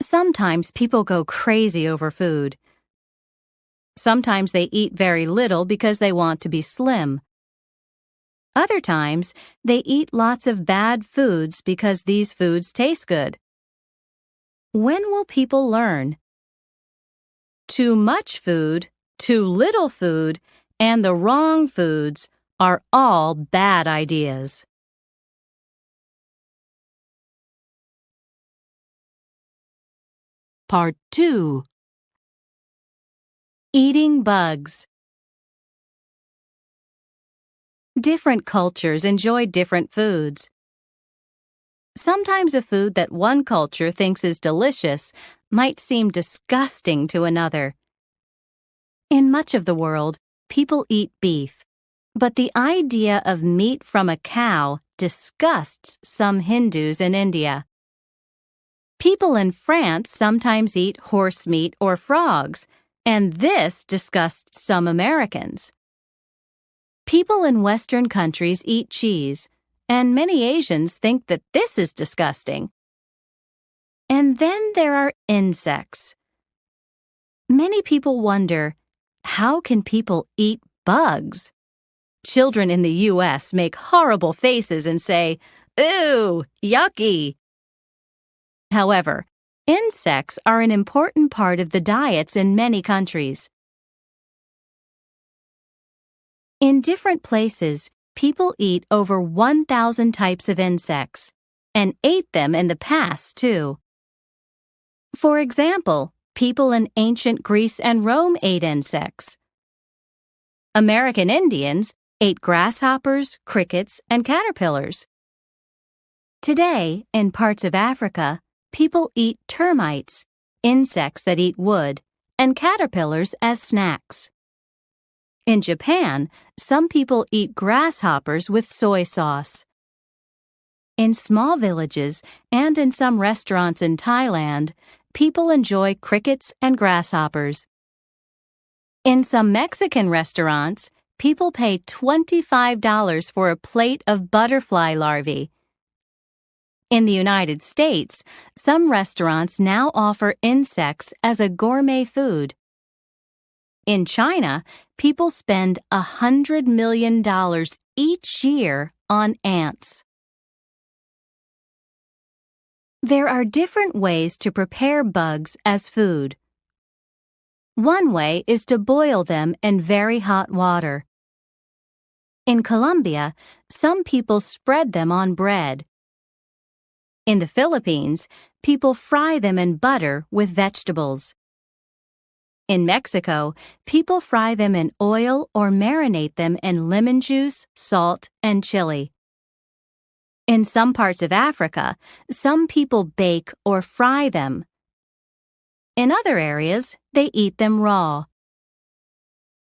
Sometimes people go crazy over food. Sometimes they eat very little because they want to be slim. Other times, they eat lots of bad foods because these foods taste good. When will people learn? Too much food, too little food, and the wrong foods are all bad ideas. Part 2. Eating bugs. Different cultures enjoy different foods. Sometimes a food that one culture thinks is delicious might seem disgusting to another. In much of the world, people eat beef, but the idea of meat from a cow disgusts some Hindus in India. People in France sometimes eat horse meat or frogs, and this disgusts some Americans. People in Western countries eat cheese, and many Asians think that this is disgusting. And then there are insects. Many people wonder, how can people eat bugs? Children in the U.S. make horrible faces and say, "Ooh, yucky." However, insects are an important part of the diets in many countries. In different places, people eat over 1,000 types of insects, and ate them in the past, too. For example, people in ancient Greece and Rome ate insects. American Indians ate grasshoppers, crickets, and caterpillars. Today, in parts of Africa, people eat termites, insects that eat wood, and caterpillars as snacks. In Japan, some people eat grasshoppers with soy sauce. In small villages and in some restaurants in Thailand, people enjoy crickets and grasshoppers. In some Mexican restaurants, people pay $25 for a plate of butterfly larvae. In the United States, some restaurants now offer insects as a gourmet food. In China, people spend $100 million each year on ants. There are different ways to prepare bugs as food. One way is to boil them in very hot water. In Colombia, some people spread them on bread. In the Philippines, people fry them in butter with vegetables. In Mexico, people fry them in oil or marinate them in lemon juice, salt, and chili. In some parts of Africa, some people bake or fry them. In other areas, they eat them raw.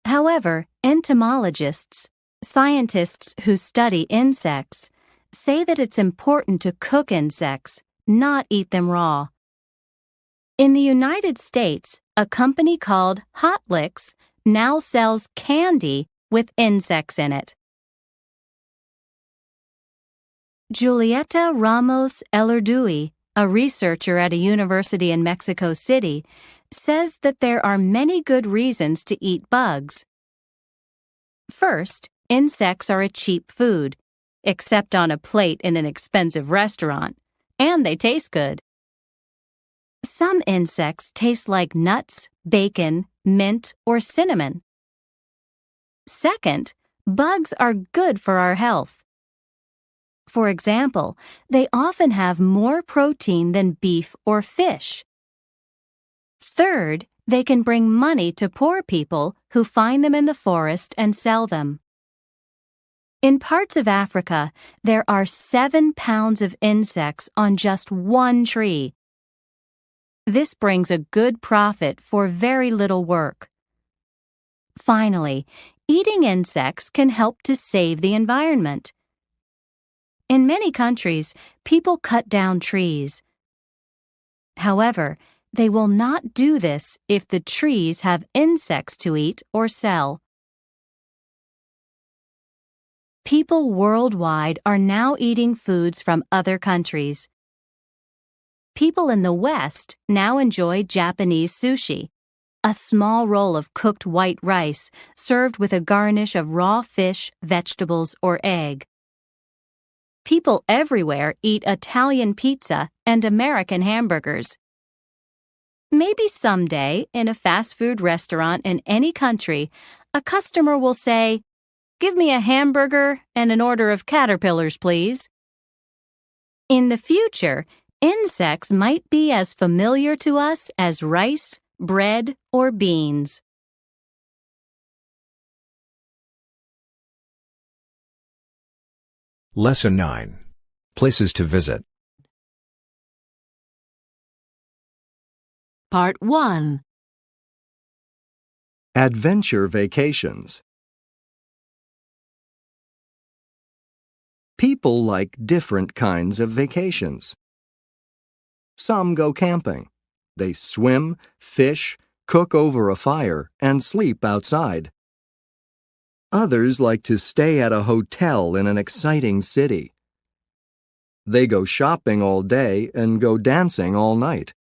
However, entomologists, scientists who study insects, say that it's important to cook insects, not eat them raw. In the United States, a company called Hot Licks now sells candy with insects in it. Julieta Ramos Elerdui, a researcher at a university in Mexico City, says that there are many good reasons to eat bugs. First, insects are a cheap food, except on a plate in an expensive restaurant, and they taste good. Some insects taste like nuts, bacon, mint, or cinnamon. Second, bugs are good for our health. For example, they often have more protein than beef or fish. Third, they can bring money to poor people who find them in the forest and sell them. In parts of Africa, there are 7 pounds of insects on just one tree. This brings a good profit for very little work. Finally, eating insects can help to save the environment. In many countries, people cut down trees. However, they will not do this if the trees have insects to eat or sell. People worldwide are now eating foods from other countries. People in the West now enjoy Japanese sushi, a small roll of cooked white rice served with a garnish of raw fish, vegetables, or egg. People everywhere eat Italian pizza and American hamburgers. Maybe someday, in a fast food restaurant in any country, a customer will say, "Give me a hamburger and an order of caterpillars, please." In the future, insects might be as familiar to us as rice, bread, or beans. Lesson 9. Places to visit. Part 1. Adventure vacations. People like different kinds of vacations. Some go camping. They swim, fish, cook over a fire, and sleep outside. Others like to stay at a hotel in an exciting city. They go shopping all day and go dancing all night.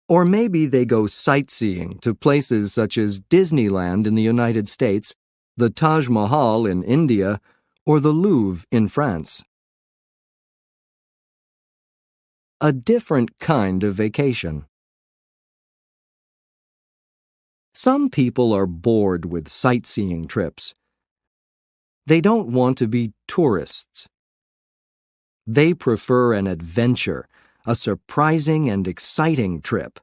Or maybe they go sightseeing to places such as Disneyland in the United States, the Taj Mahal in India, or the Louvre in France. A different kind of vacation. Some people are bored with sightseeing trips. They don't want to be tourists. They prefer an adventure, a surprising and exciting trip.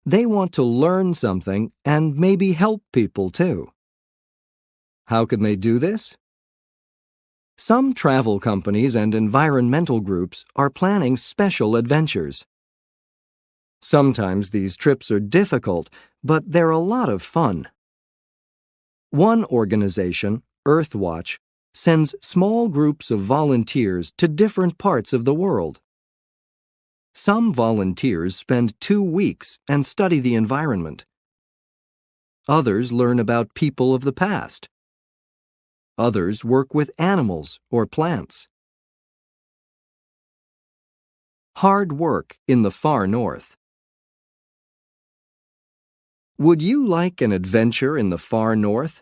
They want to learn something and maybe help people too. How can they do this? Some travel companies and environmental groups are planning special adventures. Sometimes these trips are difficult, but they're a lot of fun. One organization, Earthwatch, sends small groups of volunteers to different parts of the world. Some volunteers spend 2 weeks and study the environment. Others learn about people of the past. Others work with animals or plants. Hard work in the far north. Would you like an adventure in the far north?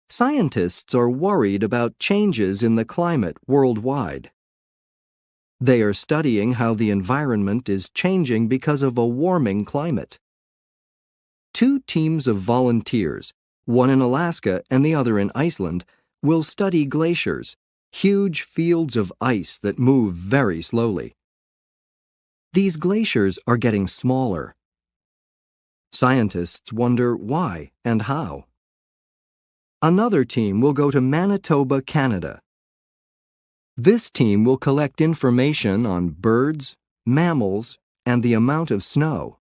Scientists are worried about changes in the climate worldwide. They are studying how the environment is changing because of a warming climate. 2 teams of volunteers, one in Alaska and the other in Iceland, will study glaciers, huge fields of ice that move very slowly. These glaciers are getting smaller. Scientists wonder why and how. Another team will go to Manitoba, Canada. This team will collect information on birds, mammals, and the amount of snow.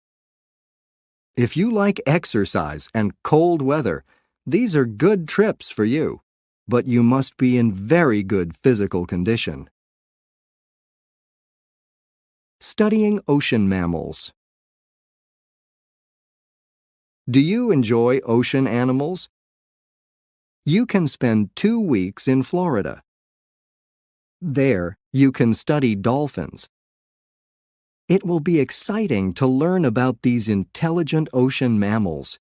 If you like exercise and cold weather, these are good trips for you, but you must be in very good physical condition. Studying ocean mammals. Do you enjoy ocean animals? You can spend 2 weeks in Florida. There, you can study dolphins. It will be exciting to learn about these intelligent ocean mammals.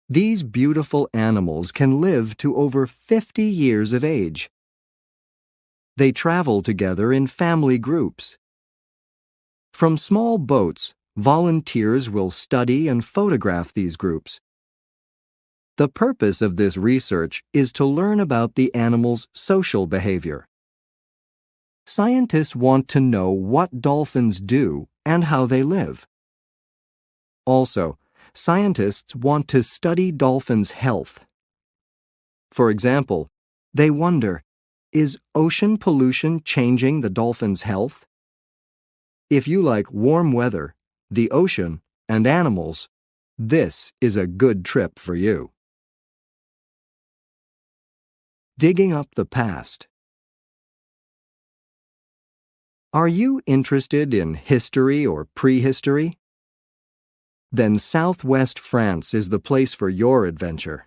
These beautiful animals can live to over 50 years of age. They travel together in family groups. From small boats, volunteers will study and photograph these groups. The purpose of this research is to learn about the animals' social behavior. Scientists want to know what dolphins do and how they live. Also, scientists want to study dolphins' health. For example, they wonder, is ocean pollution changing the dolphins' health? If you like warm weather, the ocean, and animals, this is a good trip for you. Digging up the past. Are you interested in history or prehistory? Then southwest France is the place for your adventure.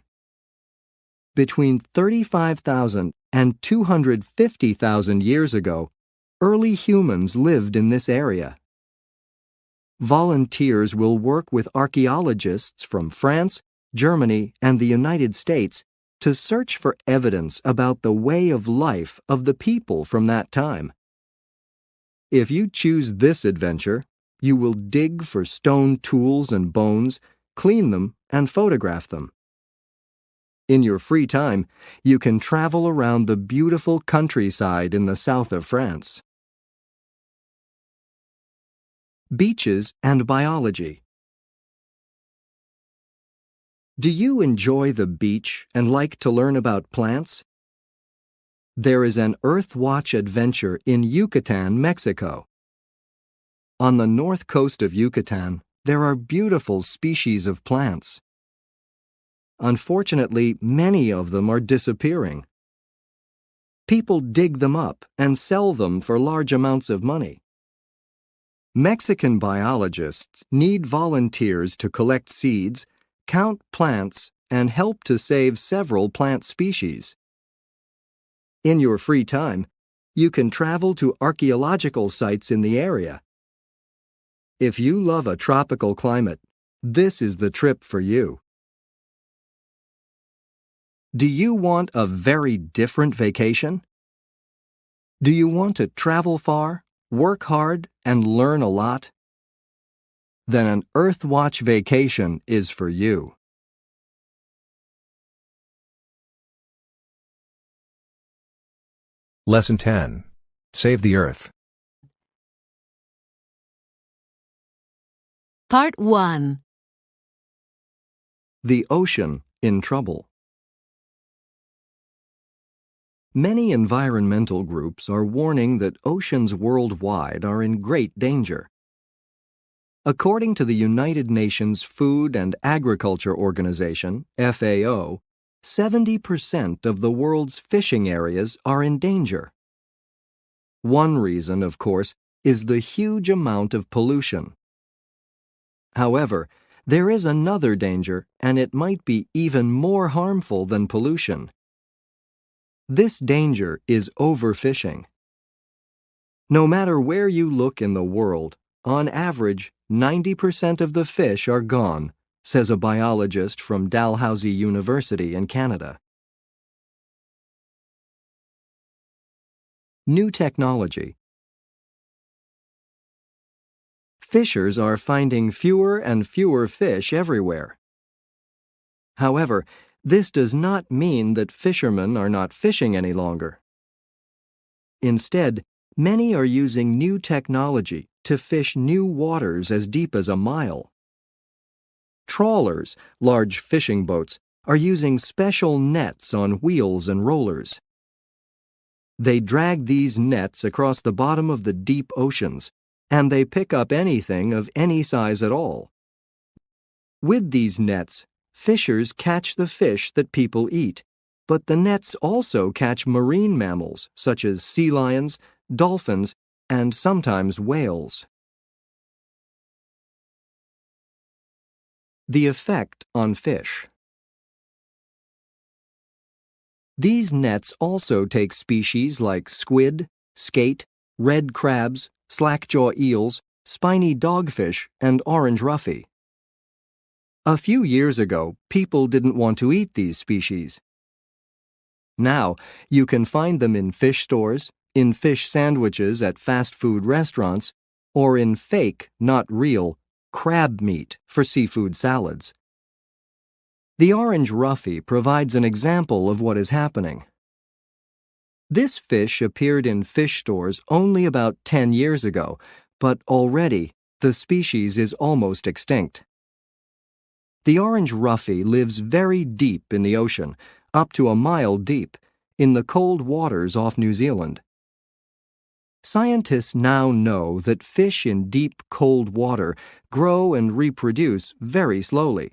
Between 35,000 and 250,000 years ago, early humans lived in this area. Volunteers will work with archaeologists from France, Germany, and the United States to search for evidence about the way of life of the people from that time. If you choose this adventure, you will dig for stone tools and bones, clean them, and photograph them. In your free time, you can travel around the beautiful countryside in the south of France. Beaches and biology. Do you enjoy the beach and like to learn about plants? There is an Earthwatch adventure in Yucatan, Mexico. On the north coast of Yucatan, there are beautiful species of plants. Unfortunately, many of them are disappearing. People dig them up and sell them for large amounts of money. Mexican biologists need volunteers to collect seeds, count plants, and help to save several plant species. In your free time, You can travel to archaeological sites in the area. If you love a tropical climate, this is the trip for you. Do you want a very different vacation? Do you want to travel far, work hard, and learn a lot? Then an Earthwatch vacation is for you. Lesson 10. Save the Earth. Part 1. The ocean in trouble. Many environmental groups are warning that oceans worldwide are in great danger. According to the United Nations Food and Agriculture Organization, FAO, 70% of the world's fishing areas are in danger. One reason, of course, is the huge amount of pollution. However, there is another danger, and it might be even more harmful than pollution. This danger is overfishing. No matter where you look in the world, on average, 90% of the fish are gone, says a biologist from Dalhousie University in Canada. New technology. Fishers are finding fewer and fewer fish everywhere. However, this does not mean that fishermen are not fishing any longer. Instead, many are using new technology to fish new waters as deep as a mile. Trawlers, large fishing boats, are using special nets on wheels and rollers. They drag these nets across the bottom of the deep oceans, and they pick up anything of any size at all. With these nets, fishers catch the fish that people eat, but the nets also catch marine mammals such as sea lions, dolphins, and sometimes whales. The effect on fish. These nets also take species like squid, skate, red crabs, slackjaw eels, spiny dogfish, and orange roughy. A few years ago, people didn't want to eat these species. Now, you can find them in fish stores, in fish sandwiches at fast food restaurants, or in fake, not real, crab meat for seafood salads. The orange roughy provides an example of what is happening. This fish appeared in fish stores only about 10 years ago, but already the species is almost extinct. The orange roughy lives very deep in the ocean, up to a mile deep, in the cold waters off New Zealand. Scientists now know that fish in deep, cold water grow and reproduce very slowly.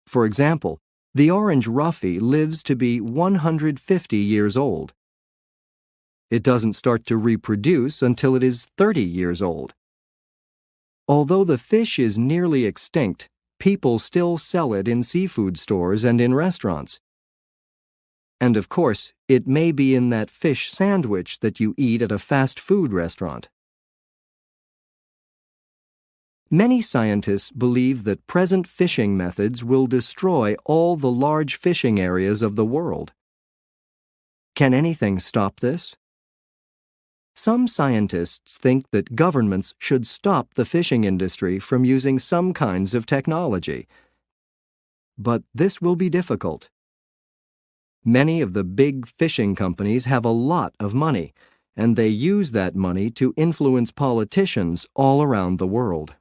For example, the orange roughy lives to be 150 years old. It doesn't start to reproduce until it is 30 years old. Although the fish is nearly extinct, people still sell it in seafood stores and in restaurants. And of course, it may be in that fish sandwich that you eat at a fast food restaurant. Many scientists believe that present fishing methods will destroy all the large fishing areas of the world. Can anything stop this? Some scientists think that governments should stop the fishing industry from using some kinds of technology. But this will be difficult. Many of the big fishing companies have a lot of money, and they use that money to influence politicians all around the world.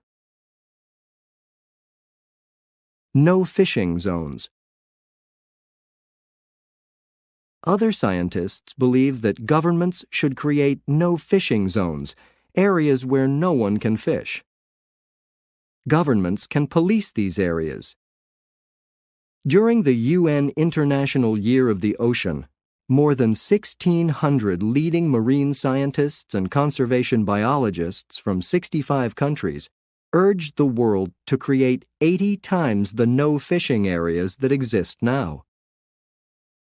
No fishing zones. Other scientists believe that governments should create no fishing zones, areas where no one can fish. Governments can police these areas. During the UN International Year of the Ocean, more than 1,600 leading marine scientists and conservation biologists from 65 countries urged the world to create 80 times the no fishing areas that exist now.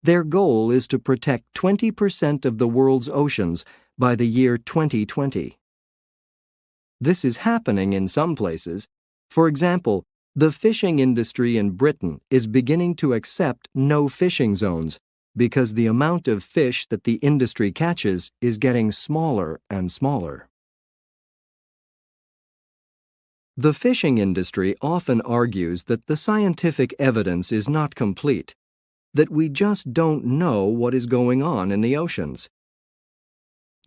Their goal is to protect 20% of the world's oceans by the year 2020. This is happening in some places. For example, the fishing industry in Britain is beginning to accept no fishing zones because the amount of fish that the industry catches is getting smaller and smaller. The fishing industry often argues that the scientific evidence is not complete, that we just don't know what is going on in the oceans.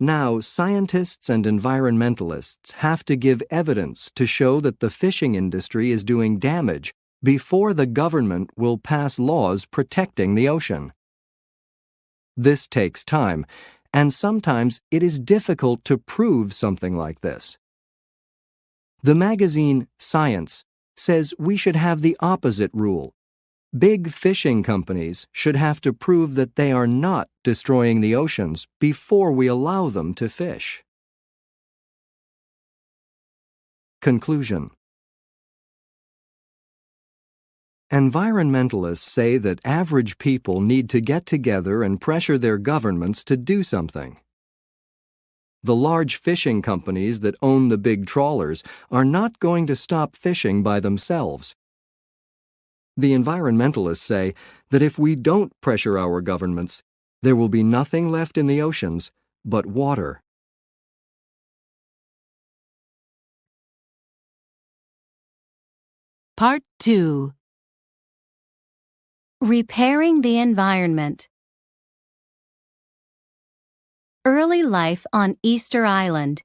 Now, scientists and environmentalists have to give evidence to show that the fishing industry is doing damage before the government will pass laws protecting the ocean. This takes time, and sometimes it is difficult to prove something like this. The magazine Science says we should have the opposite rule. Big fishing companies should have to prove that they are not destroying the oceans before we allow them to fish. Conclusion. Environmentalists say that average people need to get together and pressure their governments to do something. The large fishing companies that own the big trawlers are not going to stop fishing by themselves. The environmentalists say that if we don't pressure our governments, there will be nothing left in the oceans but water. Part 2. Repairing the environment. Early life on Easter Island.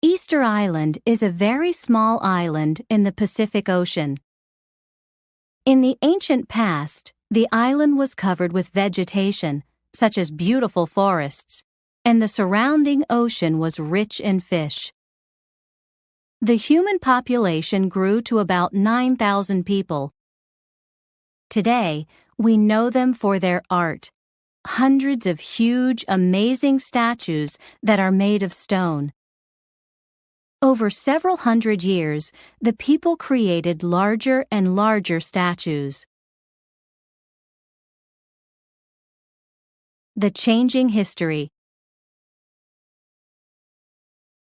Easter Island is a very small island in the Pacific Ocean. In the ancient past, the island was covered with vegetation, such as beautiful forests, and the surrounding ocean was rich in fish. The human population grew to about 9,000 people. Today, we know them for their art, hundreds of huge, amazing statues that are made of stone. Over several hundred years, the people created larger and larger statues. The changing history.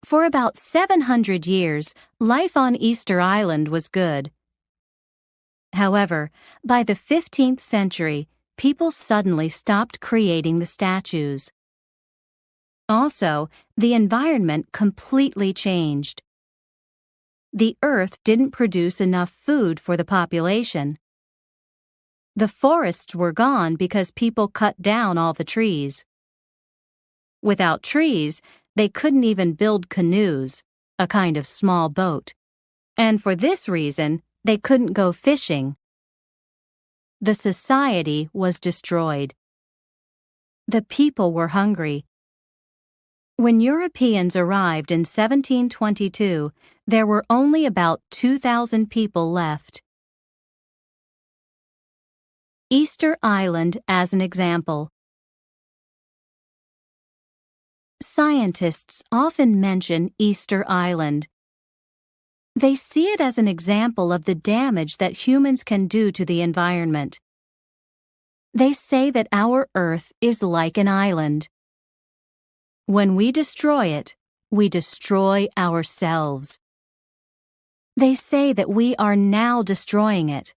For about 700 years, life on Easter Island was good. However, by the 15th century, people suddenly stopped creating the statues. Also, the environment completely changed. The earth didn't produce enough food for the population. The forests were gone because people cut down all the trees. Without trees, they couldn't even build canoes, a kind of small boat. And for this reason, they couldn't go fishing. The society was destroyed. The people were hungry. When Europeans arrived in 1722, there were only about 2,000 people left. Easter Island as an example. Scientists often mention Easter Island. They see it as an example of the damage that humans can do to the environment. They say that our Earth is like an island. When we destroy it, we destroy ourselves. They say that we are now destroying it.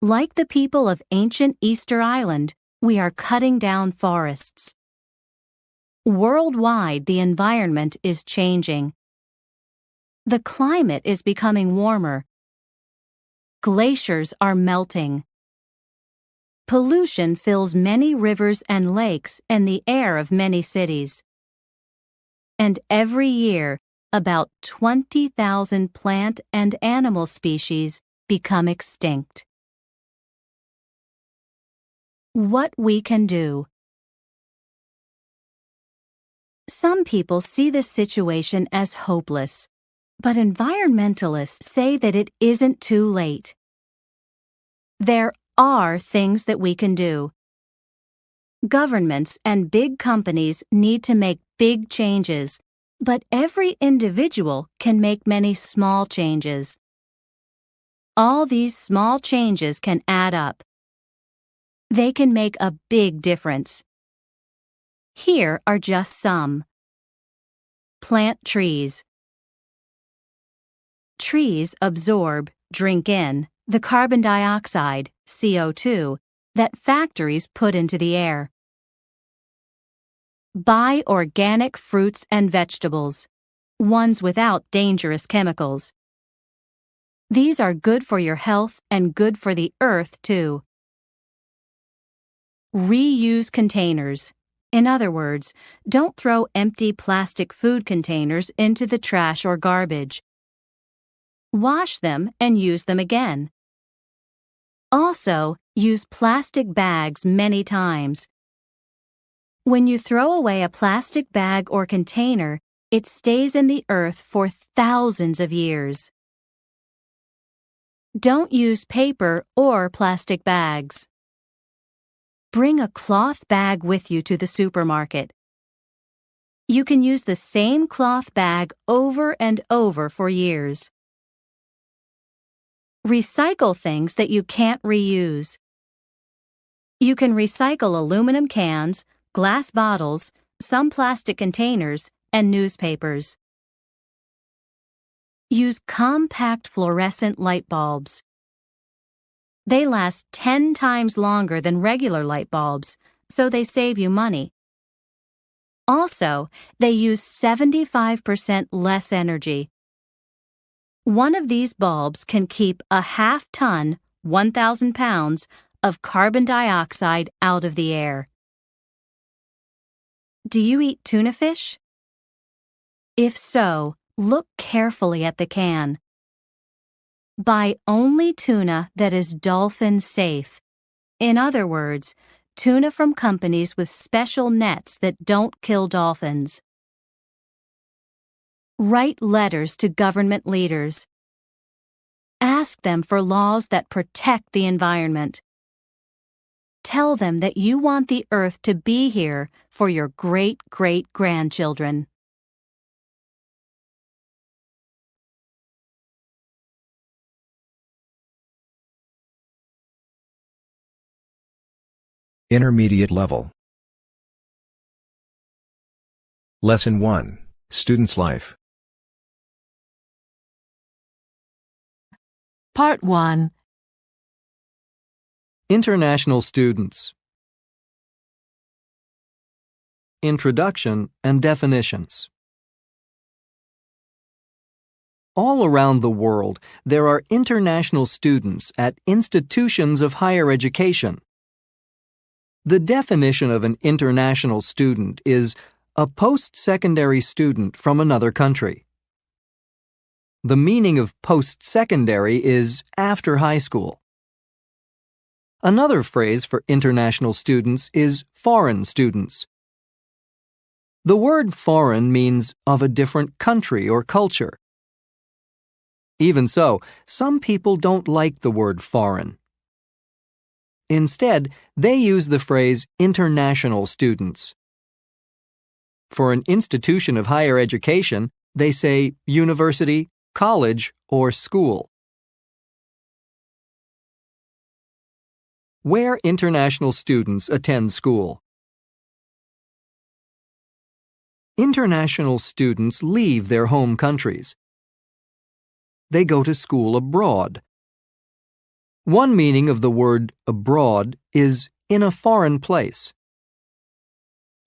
Like the people of ancient Easter Island, we are cutting down forests. Worldwide, the environment is changing. The climate is becoming warmer. Glaciers are melting. Pollution fills many rivers and lakes and the air of many cities. And every year, about 20,000 plant and animal species become extinct. What we can do. Some people see this situation as hopeless, but environmentalists say that it isn't too late. There are things that we can do. Governments and big companies need to make big changes, but every individual can make many small changes. All these small changes can add up. They can make a big difference. Here are just some. Plant trees. Trees absorb, drink in, the carbon dioxide, CO2, that factories put into the air. Buy organic fruits and vegetables, ones without dangerous chemicals. These are good for your health and good for the earth, too. Reuse containers. In other words, don't throw empty plastic food containers into the trash or garbage. Wash them and use them again. Also, use plastic bags many times. When you throw away a plastic bag or container, it stays in the earth for thousands of years. Don't use paper or plastic bags. Bring a cloth bag with you to the supermarket. You can use the same cloth bag over and over for years. Recycle things that you can't reuse. You can recycle aluminum cans, glass bottles, some plastic containers, and newspapers. Use compact fluorescent light bulbs. They last 10 times longer than regular light bulbs, so they save you money. Also, they use 75% less energy. One of these bulbs can keep a half-ton, 1,000 pounds, of carbon dioxide out of the air. Do you eat tuna fish? If so, look carefully at the can. Buy only tuna that is dolphin safe. In other words, tuna from companies with special nets that don't kill dolphins. Write letters to government leaders. Ask them for laws that protect the environment. Tell them that you want the earth to be here for your great-great-grandchildren. Intermediate level. Lesson 1. Student's Life. Part 1. International students. Introduction and definitions. All around the world, there are international students at institutions of higher education. The definition of an international student is a post-secondary student from another country. The meaning of post-secondary is after high school. Another phrase for international students is foreign students. The word foreign means of a different country or culture. Even so, some people don't like the word foreign. Instead, they use the phrase international students. For an institution of higher education, they say university, college, or school. Where international students attend school. International students leave their home countries. They go to school abroad. One meaning of the word abroad is in a foreign place.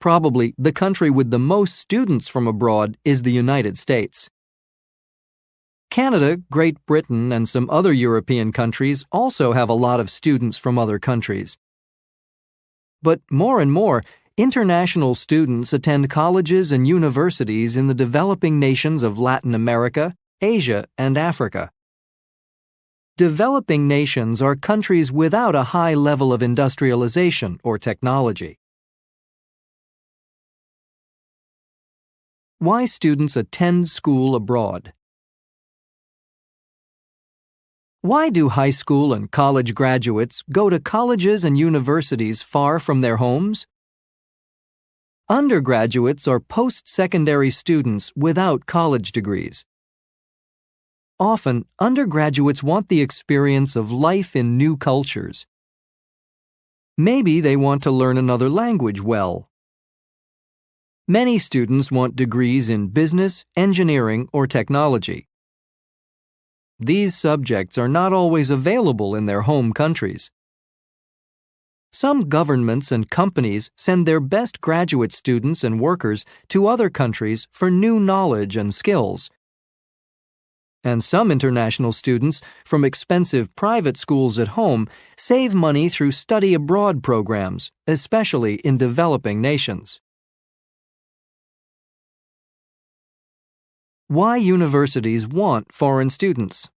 Probably the country with the most students from abroad is the United States. Canada, Great Britain, and some other European countries also have a lot of students from other countries. But more and more, international students attend colleges and universities in the developing nations of Latin America, Asia, and Africa. Developing nations are countries without a high level of industrialization or technology. Why students attend school abroad. Why do high school and college graduates go to colleges and universities far from their homes? Undergraduates are post-secondary students without college degrees. Often, undergraduates want the experience of life in new cultures. Maybe they want to learn another language well. Many students want degrees in business, engineering, or technology. These subjects are not always available in their home countries. Some governments and companies send their best graduate students and workers to other countries for new knowledge and skills. And some international students from expensive private schools at home save money through study abroad programs, especially in developing nations. Why universities want foreign students.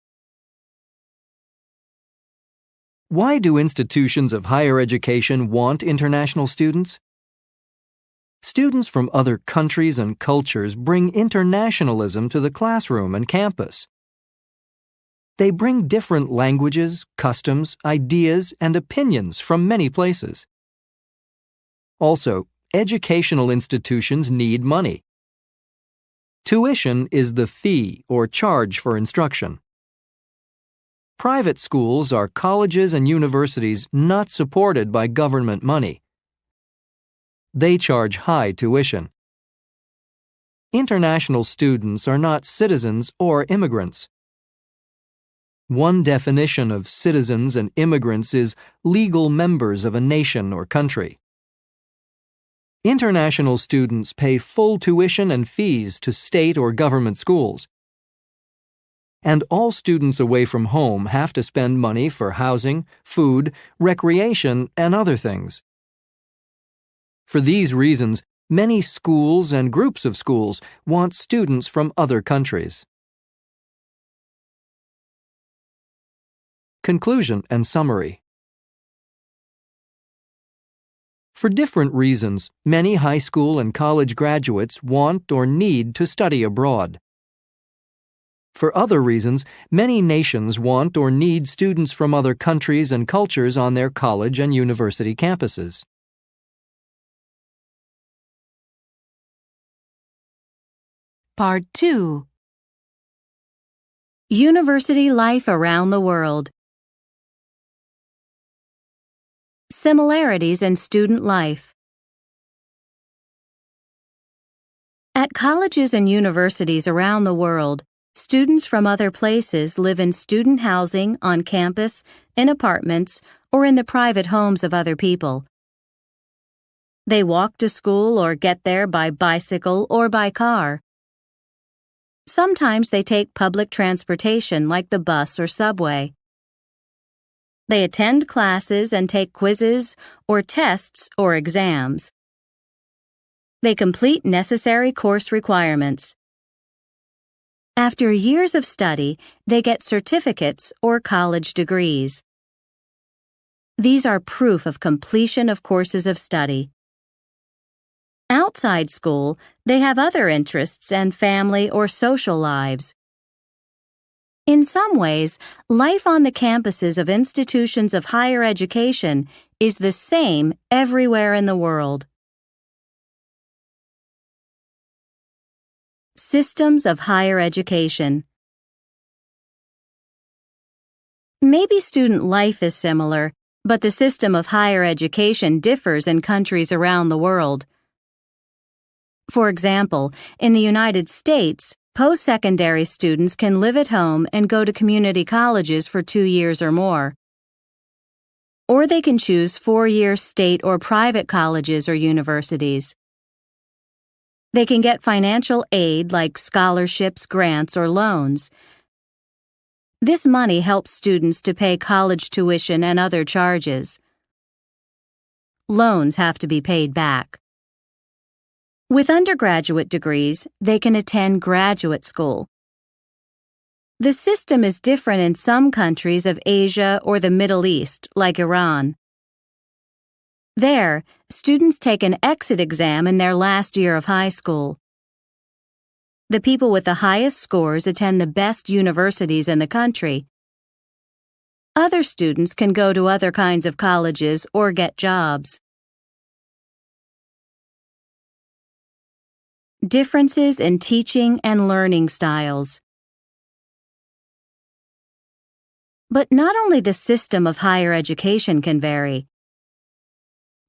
Why do institutions of higher education want international students? Students from other countries and cultures bring internationalism to the classroom and campus. They bring different languages, customs, ideas, and opinions from many places. Also, educational institutions need money. Tuition is the fee or charge for instruction. Private schools are colleges and universities not supported by government money. They charge high tuition. International students are not citizens or immigrants. One definition of citizens and immigrants is legal members of a nation or country. International students pay full tuition and fees to state or government schools. And all students away from home have to spend money for housing, food, recreation, and other things. For these reasons, many schools and groups of schools want students from other countries. Conclusion and summary. For different reasons, many high school and college graduates want or need to study abroad. For other reasons, many nations want or need students from other countries and cultures on their college and university campuses. Part 2. University life around the world. Similarities in student life. At colleges and universities around the world, students from other places live in student housing on campus, in apartments, or in the private homes of other people. They walk to school or get there by bicycle or by car. Sometimes they take public transportation like the bus or subway. They attend classes and take quizzes or tests or exams. They complete necessary course requirements. After years of study, they get certificates or college degrees. These are proof of completion of courses of study. Outside school, they have other interests and family or social lives. In some ways, life on the campuses of institutions of higher education is the same everywhere in the world. Systems of higher education. Maybe student life is similar, but the system of higher education differs in countries around the world. For example, in the United States, post-secondary students can live at home and go to community colleges for 2 years or more. Or they can choose 4-year state or private colleges or universities. They can get financial aid like scholarships, grants, or loans. This money helps students to pay college tuition and other charges. Loans have to be paid back. With undergraduate degrees, they can attend graduate school. The system is different in some countries of Asia or the Middle East, like Iran. There, students take an exit exam in their last year of high school. The people with the highest scores attend the best universities in the country. Other students can go to other kinds of colleges or get jobs. Differences in teaching and learning styles. But not only the system of higher education can vary.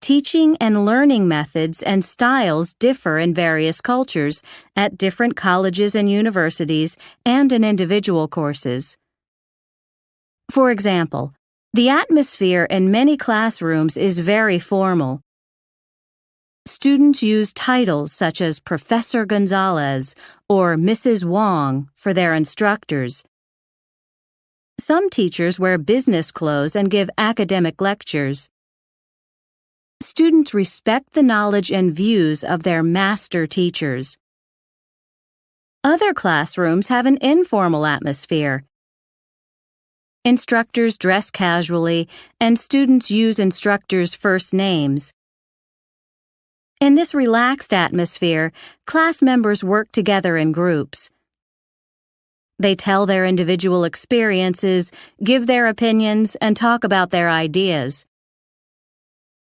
Teaching and learning methods and styles differ in various cultures, at different colleges and universities, and in individual courses. For example, the atmosphere in many classrooms is very formal. Students use titles such as Professor Gonzalez or Mrs. Wong for their instructors. Some teachers wear business clothes and give academic lectures. Students respect the knowledge and views of their master teachers. Other classrooms have an informal atmosphere. Instructors dress casually, and students use instructors' first names. In this relaxed atmosphere, class members work together in groups. They tell their individual experiences, give their opinions, and talk about their ideas.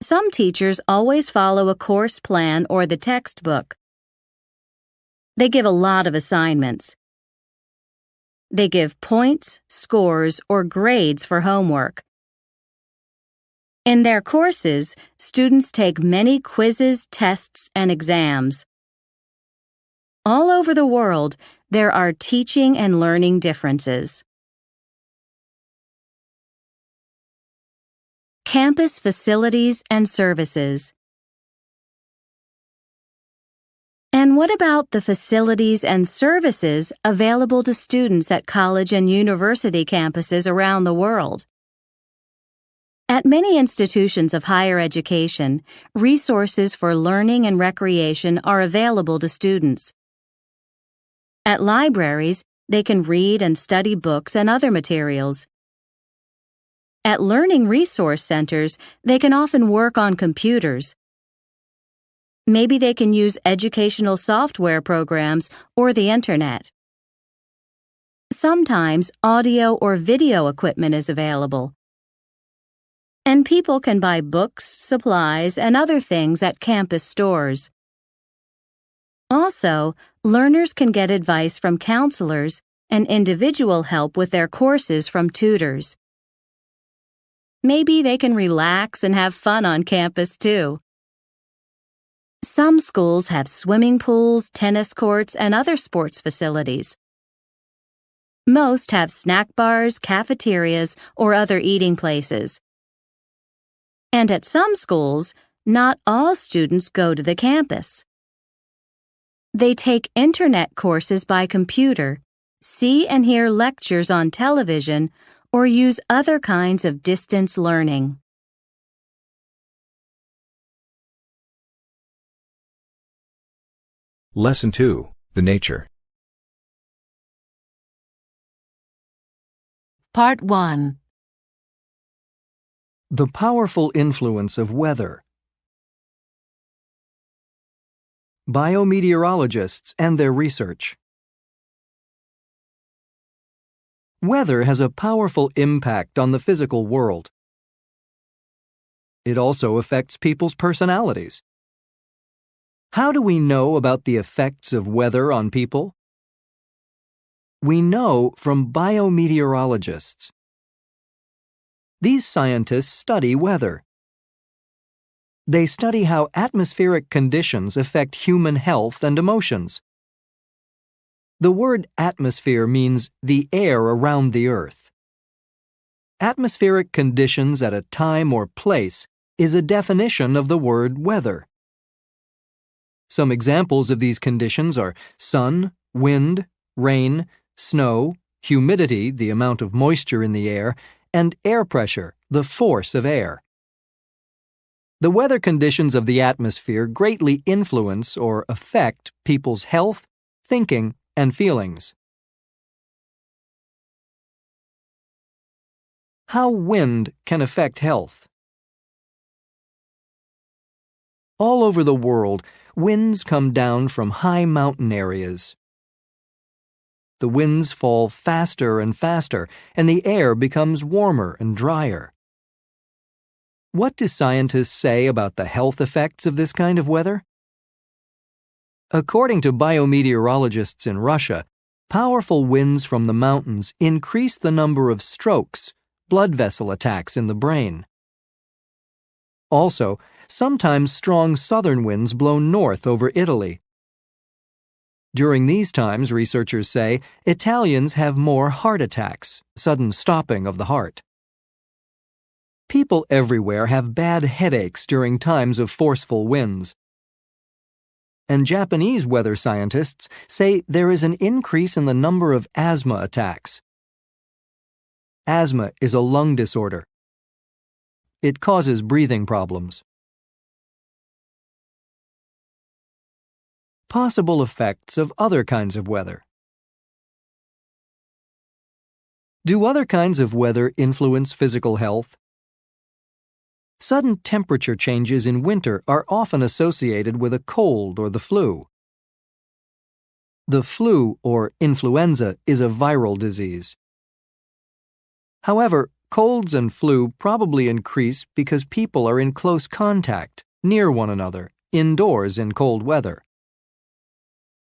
Some teachers always follow a course plan or the textbook. They give a lot of assignments. They give points, scores, or grades for homework. In their courses, students take many quizzes, tests, and exams. All over the world, there are teaching and learning differences. Campus facilities and services. And what about the facilities and services available to students at college and university campuses around the world? At many institutions of higher education, resources for learning and recreation are available to students. At libraries, they can read and study books and other materials. At learning resource centers, they can often work on computers. Maybe they can use educational software programs or the internet. Sometimes audio or video equipment is available. And people can buy books, supplies, and other things at campus stores. Also, learners can get advice from counselors and individual help with their courses from tutors. Maybe they can relax and have fun on campus too. Some schools have swimming pools, tennis courts, and other sports facilities. Most have snack bars, cafeterias, or other eating places. And at some schools, not all students go to the campus. They take internet courses by computer, see and hear lectures on television, or use other kinds of distance learning. Lesson 2, The Nature. Part 1. The powerful influence of weather. Biometeorologists and their research. Weather has a powerful impact on the physical world. It also affects people's personalities. How do we know about the effects of weather on people? We know from biometeorologists. These scientists study weather. They study how atmospheric conditions affect human health and emotions. The word atmosphere means the air around the Earth. Atmospheric conditions at a time or place is a definition of the word weather. Some examples of these conditions are sun, wind, rain, snow, humidity, the amount of moisture in the air, and air pressure, the force of air. The weather conditions of the atmosphere greatly influence or affect people's health, thinking, and feelings. How wind can affect health. All over the world, winds come down from high mountain areas. The winds fall faster and faster, and the air becomes warmer and drier. What do scientists say about the health effects of this kind of weather? According to biometeorologists in Russia, powerful winds from the mountains increase the number of strokes, blood vessel attacks in the brain. Also, sometimes strong southern winds blow north over Italy. During these times, researchers say, Italians have more heart attacks, sudden stopping of the heart. People everywhere have bad headaches during times of forceful winds. And Japanese weather scientists say there is an increase in the number of asthma attacks. Asthma is a lung disorder. It causes breathing problems. Possible effects of other kinds of weather. Do other kinds of weather influence physical health? Sudden temperature changes in winter are often associated with a cold or the flu. The flu, or influenza, is a viral disease. However, colds and flu probably increase because people are in close contact, near one another, indoors in cold weather.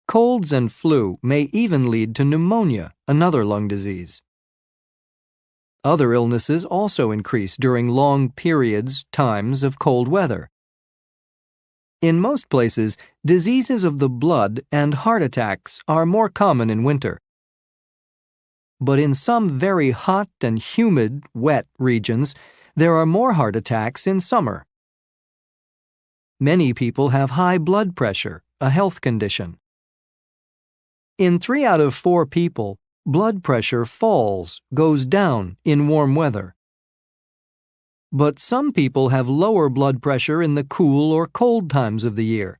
Colds and flu may even lead to pneumonia, another lung disease. Other illnesses also increase during long times of cold weather. In most places, diseases of the blood and heart attacks are more common in winter. But in some very hot and humid, wet regions, there are more heart attacks in summer. Many people have high blood pressure, a health condition. In 3 out of 4 people, blood pressure goes down in warm weather. But some people have lower blood pressure in the cool or cold times of the year.